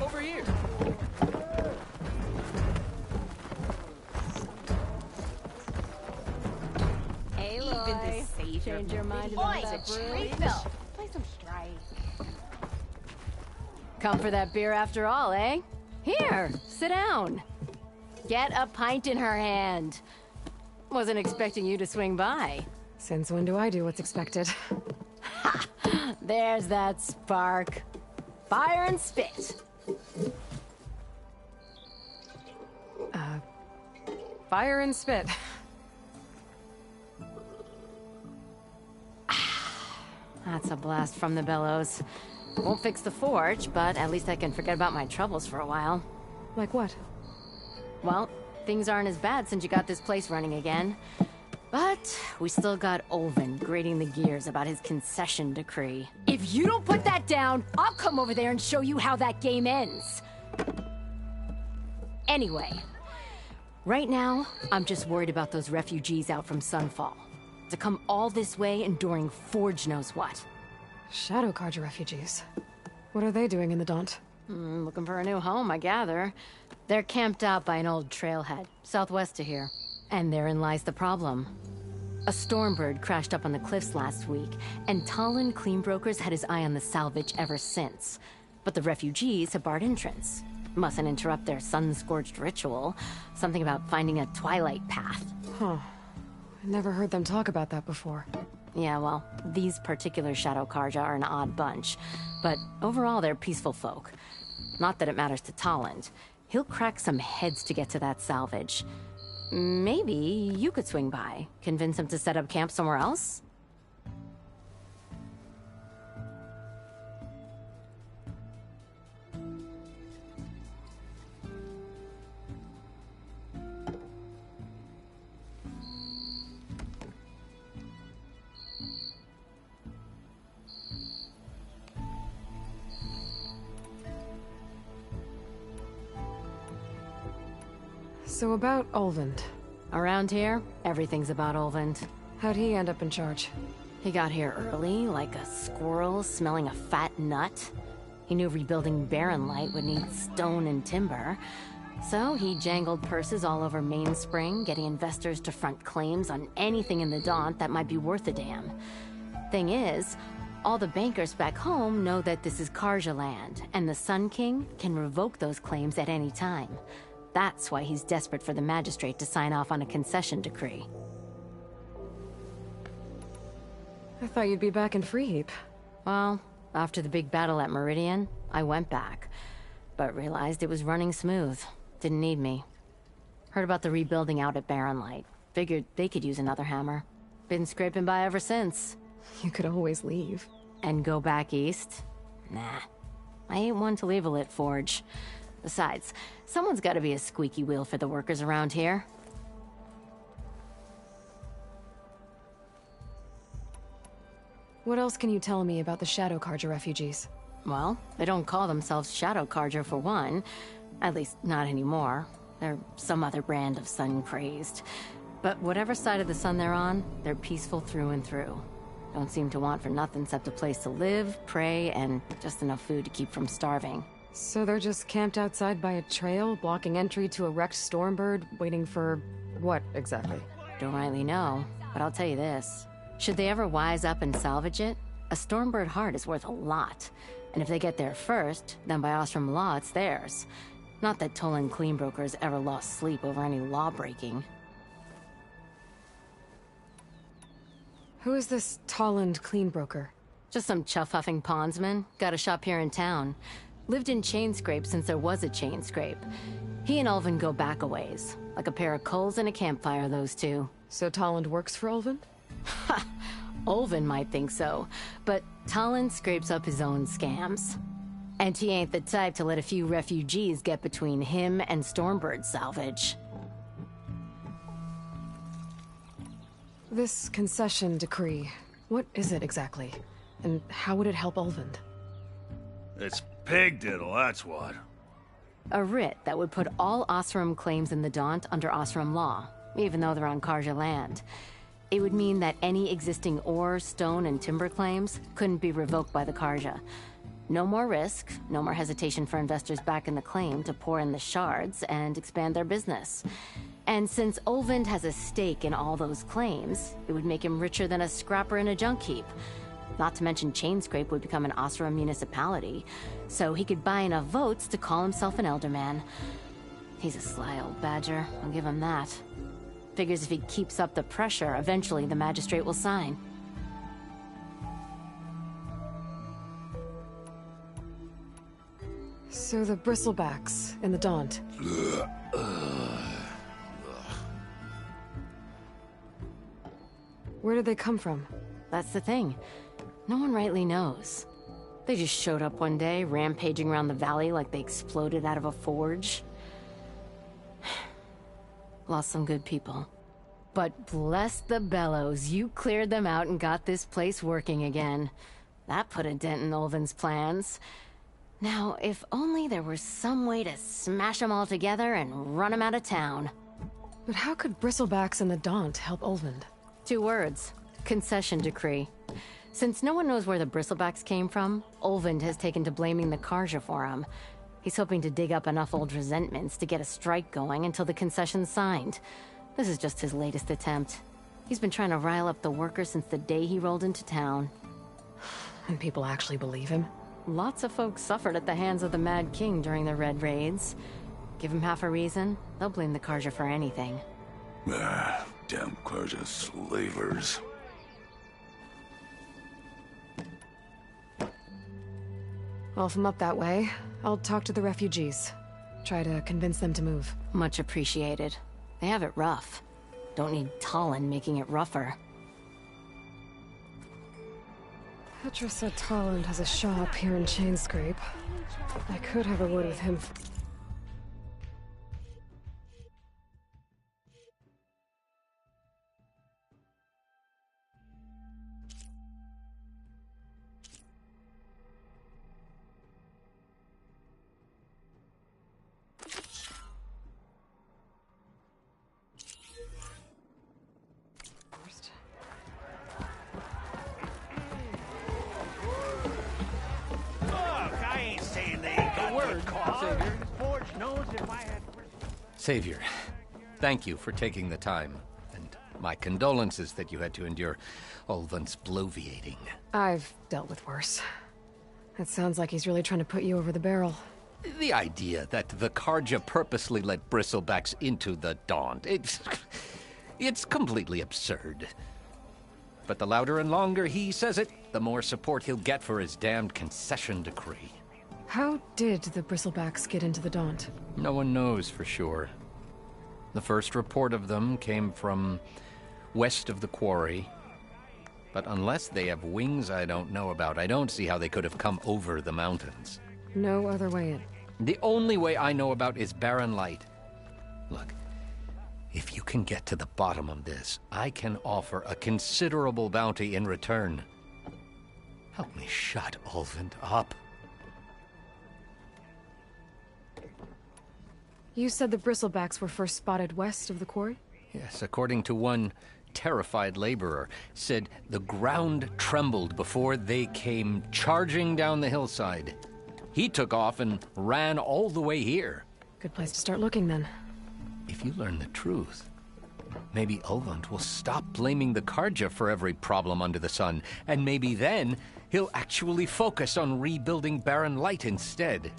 Over here!
Hey, Loy. Change your mind about that brewery?
Play some Strike.
Come for that beer after all, eh? Here, sit down. Get a pint in her hand. Wasn't expecting you to swing by.
Since when do I do what's expected?
Ha! There's that spark. Fire and spit.
Fire and spit.
That's a blast from the bellows. Won't fix the forge, but at least I can forget about my troubles for a while.
Like what?
Well, things aren't as bad since you got this place running again. But we still got Olvin grating the gears about his concession decree. If you don't put that down, I'll come over there and show you how that game ends. Anyway, right now, I'm just worried about those refugees out from Sunfall. To come all this way enduring Forge knows what.
Shadow Carja refugees. What are they doing in the Daunt?
Looking for a new home, I gather. They're camped out by an old trailhead, southwest of here. And therein lies the problem. A Stormbird crashed up on the cliffs last week, and Talon Cleanbrokers had his eye on the salvage ever since. But the refugees have barred entrance. Mustn't interrupt their sun-scorched ritual. Something about finding a twilight path.
Huh. I never heard them talk about that before.
Yeah, well, these particular Shadow Carja are an odd bunch. But overall, they're peaceful folk. Not that it matters to Talon. He'll crack some heads to get to that salvage. Maybe you could swing by, convince him to set up camp somewhere else?
So about Olvend.
Around here, everything's about Olvend.
How'd he end up in charge?
He got here early, like a squirrel smelling a fat nut. He knew rebuilding Barren Light would need stone and timber. So he jangled purses all over Mainspring, getting investors to front claims on anything in the Daunt that might be worth a damn. Thing is, all the bankers back home know that this is Carja land, and the Sun King can revoke those claims at any time. That's why he's desperate for the magistrate to sign off on a concession decree.
I thought you'd be back in Freeheap.
Well, after the big battle at Meridian, I went back, but realized it was running smooth. Didn't need me. Heard about the rebuilding out at Barren Light. Figured they could use another hammer. Been scraping by ever since.
You could always leave.
And go back east? Nah. I ain't one to leave a lit forge. Besides, someone's got to be a squeaky wheel for the workers around here.
What else can you tell me about the Shadow Carja refugees?
Well, they don't call themselves Shadow Carja for one. At least, not anymore. They're some other brand of sun-crazed. But whatever side of the sun they're on, they're peaceful through and through. Don't seem to want for nothing except a place to live, pray, and just enough food to keep from starving.
So they're just camped outside by a trail, blocking entry to a wrecked Stormbird, waiting for... what, exactly?
Don't rightly know, but I'll tell you this. Should they ever wise up and salvage it, a Stormbird heart is worth a lot. And if they get there first, then by Ostrom law, it's theirs. Not that Tolan Cleanbrokers ever lost sleep over any law-breaking.
Who is this Toland Cleanbroker?
Just some chuff-huffing pondsman. Got a shop here in town. Lived in Chainscrape since there was a Chainscrape. He and Ulvin go back a ways. Like a pair of coals and a campfire, those two.
So Toland works for Ulvin?
Ha! Ulvin might think so, but Toland scrapes up his own scams. And he ain't the type to let a few refugees get between him and Stormbird salvage.
This concession decree, what is it exactly? And how would it help Ulvin?
It's pig diddle, that's what.
A writ that would put all Osram claims in the Daunt under Osram law, even though they're on Carja land. It would mean that any existing ore, stone, and timber claims couldn't be revoked by the Carja. No more risk, no more hesitation for investors back in the claim to pour in the shards and expand their business. And since Ulvin has a stake in all those claims, it would make him richer than a scrapper in a junk heap. Not to mention Chainscrape would become an Osram municipality, so he could buy enough votes to call himself an elderman. He's a sly old badger, I'll give him that. Figures if he keeps up the pressure, eventually the magistrate will sign.
So the bristlebacks in the Daunt. Where did they come from?
That's the thing. No one rightly knows. They just showed up one day, rampaging around the valley like they exploded out of a forge. Lost some good people. But bless the bellows, you cleared them out and got this place working again. That put a dent in Ulvin's plans. Now, if only there were some way to smash them all together and run them out of town.
But how could bristlebacks in the Daunt help Ulvin?
2 words. Concession decree. Since no one knows where the bristlebacks came from, Ulvin has taken to blaming the Carja for them. He's hoping to dig up enough old resentments to get a strike going until the concession's signed. This is just his latest attempt. He's been trying to rile up the workers since the day he rolled into town.
And people actually believe him?
Lots of folks suffered at the hands of the Mad King during the Red Raids. Give him half a reason, they'll blame the Carja for anything.
Damn Carja slavers.
Well, if I'm up that way, I'll talk to the refugees. Try to convince them to move.
Much appreciated. They have it rough. Don't need Tolan making it rougher.
Petra said Toland has a shop here in Chainscrape. I could have a word with him.
Savior, thank you for taking the time, and my condolences that you had to endure Ulvin's bloviating.
I've dealt with worse. It sounds like he's really trying to put you over the barrel.
The idea that the Carja purposely let bristlebacks into the Daunt, it's completely absurd. But the louder and longer he says it, the more support he'll get for his damned concession decree.
How did the bristlebacks get into the Daunt?
No one knows for sure. The first report of them came from west of the quarry. But unless they have wings I don't know about, I don't see how they could have come over the mountains.
No other way in.
The only way I know about is barren light. Look, if you can get to the bottom of this, I can offer a considerable bounty in return. Help me shut Ulvund up.
You said the bristlebacks were first spotted west of the quarry?
Yes, according to one terrified laborer, said the ground trembled before they came charging down the hillside. He took off and ran all the way here.
Good place to start looking, then.
If you learn the truth, maybe Ulvund will stop blaming the Karja for every problem under the sun, and maybe then he'll actually focus on rebuilding Barren Light instead.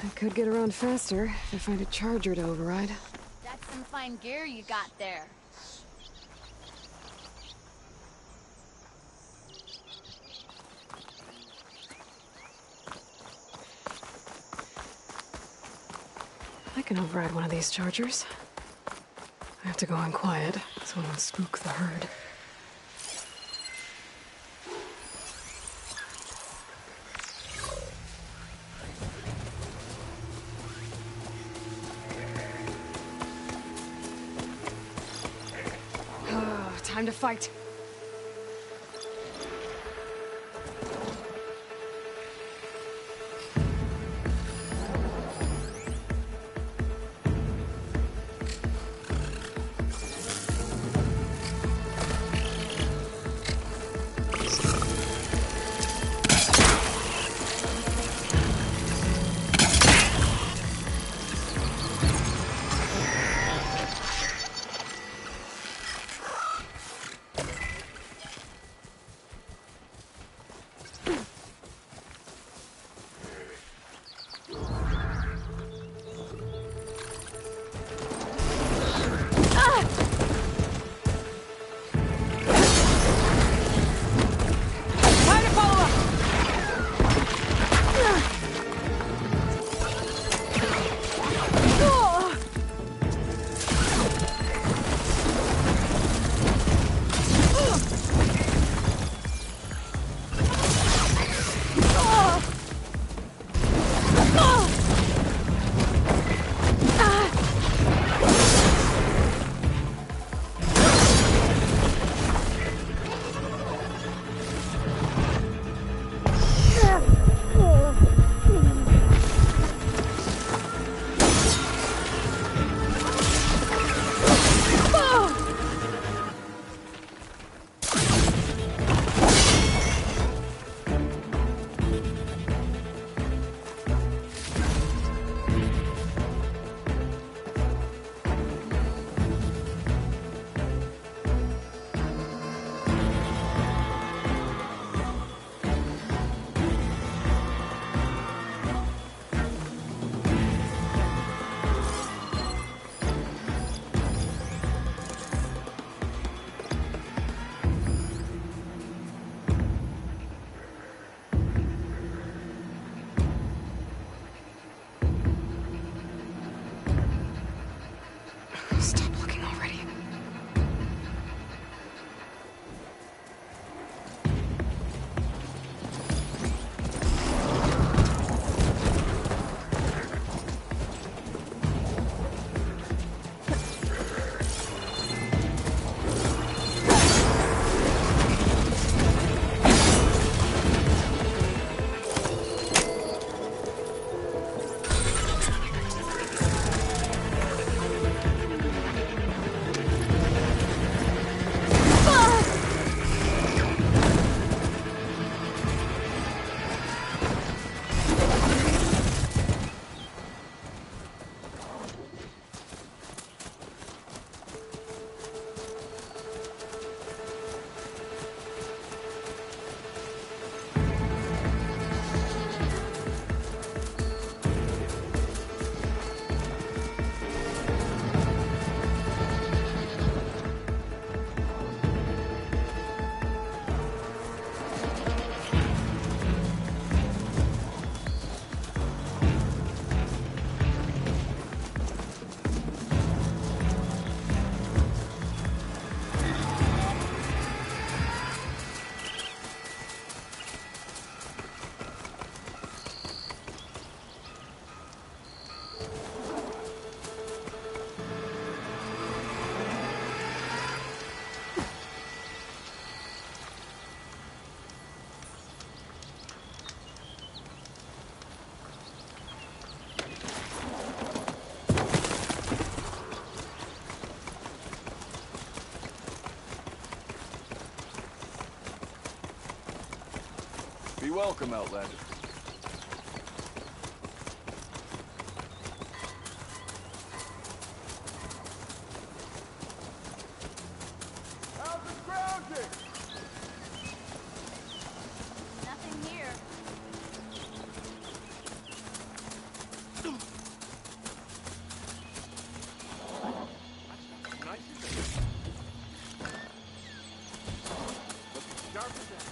I could get around faster if I find a charger to override.
That's some fine gear you got there.
I can override one of these chargers. I have to go in quiet so I don't spook the herd. Time to fight.
Be welcome, Outlander.
How's the scrounging?
Nothing here.
Nice as it. Looking sharp as that.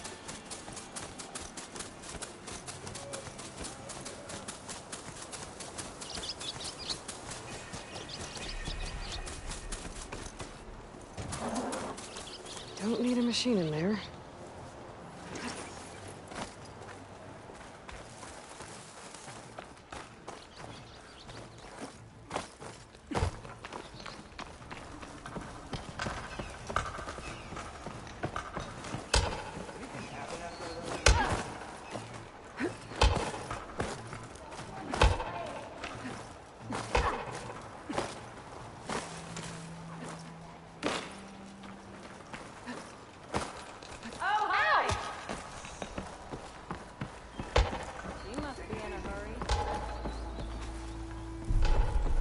Don't need a machine in there.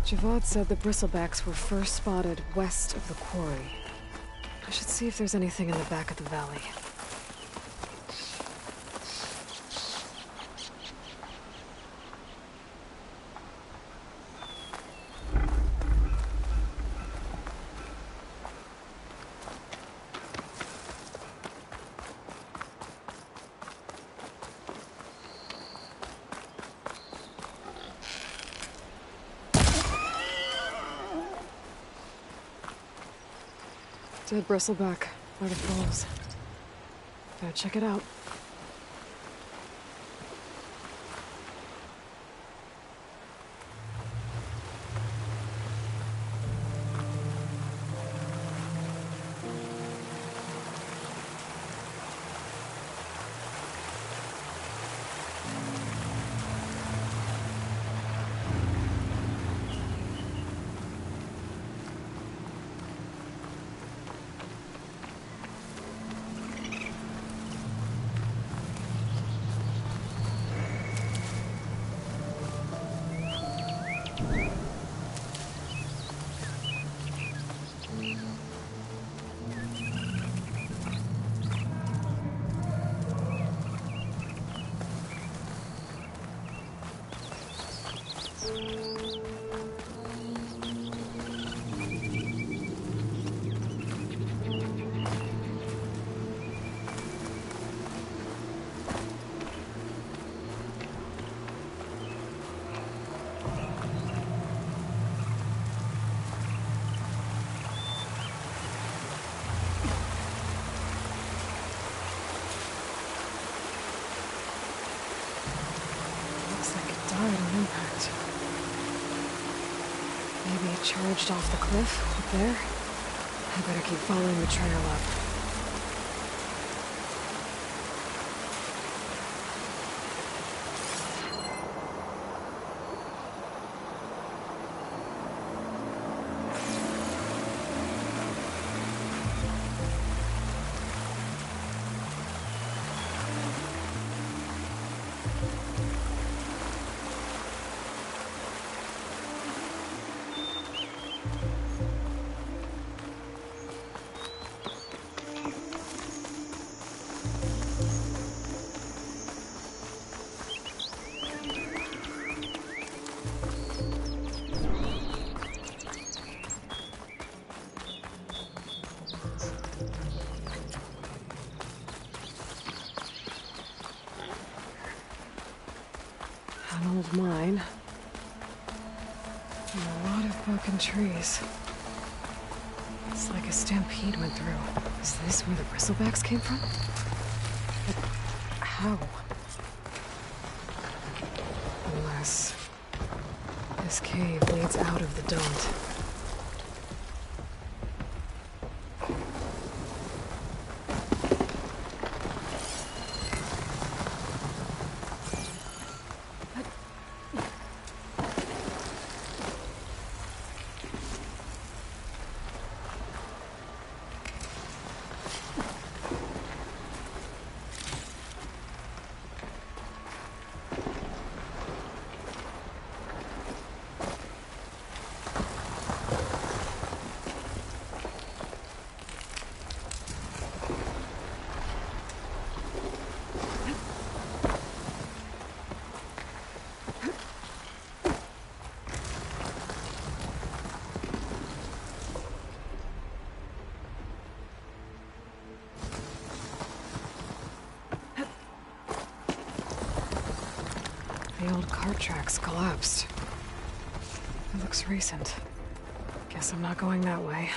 Javad said the bristlebacks were first spotted west of the quarry. I should see if there's anything in the back of the valley. Dead bristleback by the falls. Gotta check it out. Maybe it charged off the cliff up there. I better keep following the trail up. An old mine. And a lot of broken trees. It's like a stampede went through. Is this where the bristlebacks came from? But how? Unless this cave leads out of the Daunt. The old cart tracks collapsed. It looks recent. Guess I'm not going that way.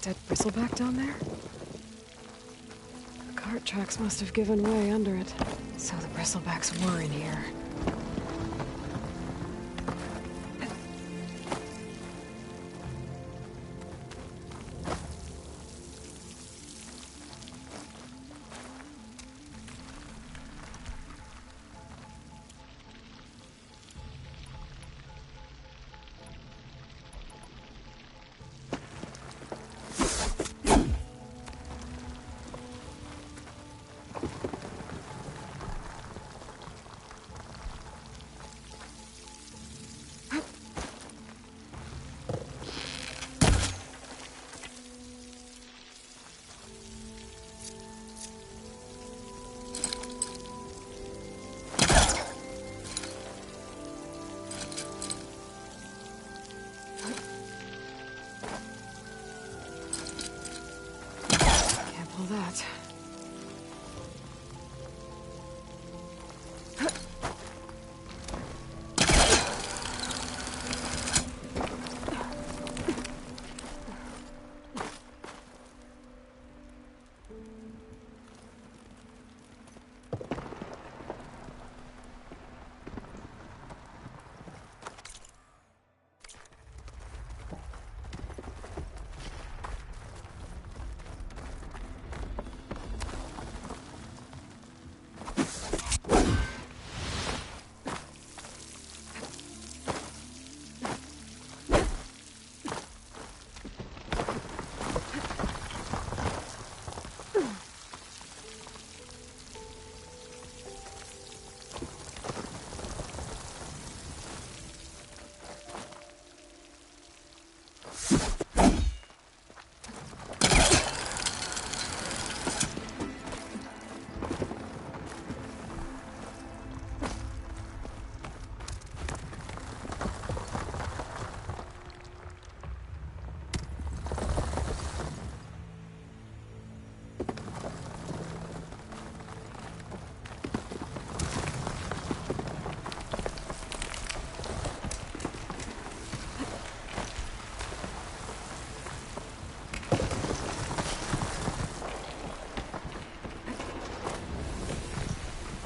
Dead bristleback down there? The cart tracks must have given way under it. So the bristlebacks were in here. That.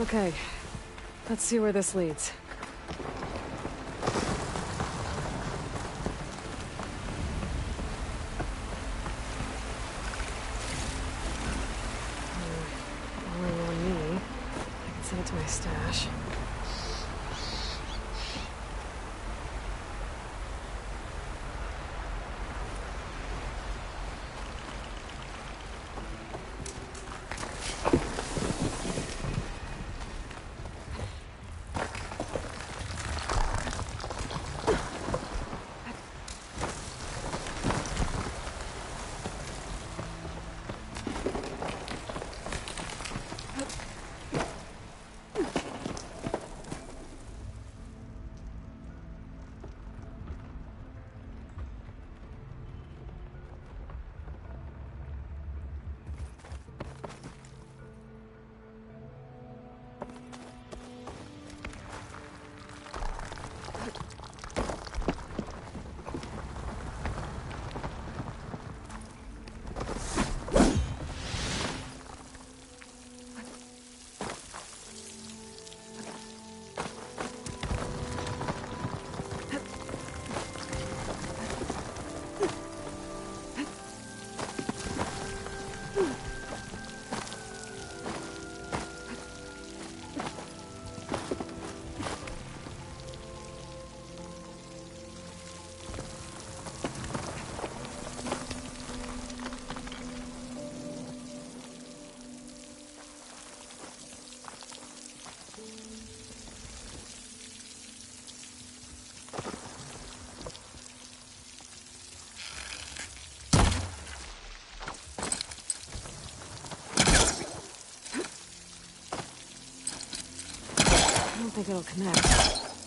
Okay, let's see where this leads. Falling on me. I can send it to my stash. don't think it'll connect.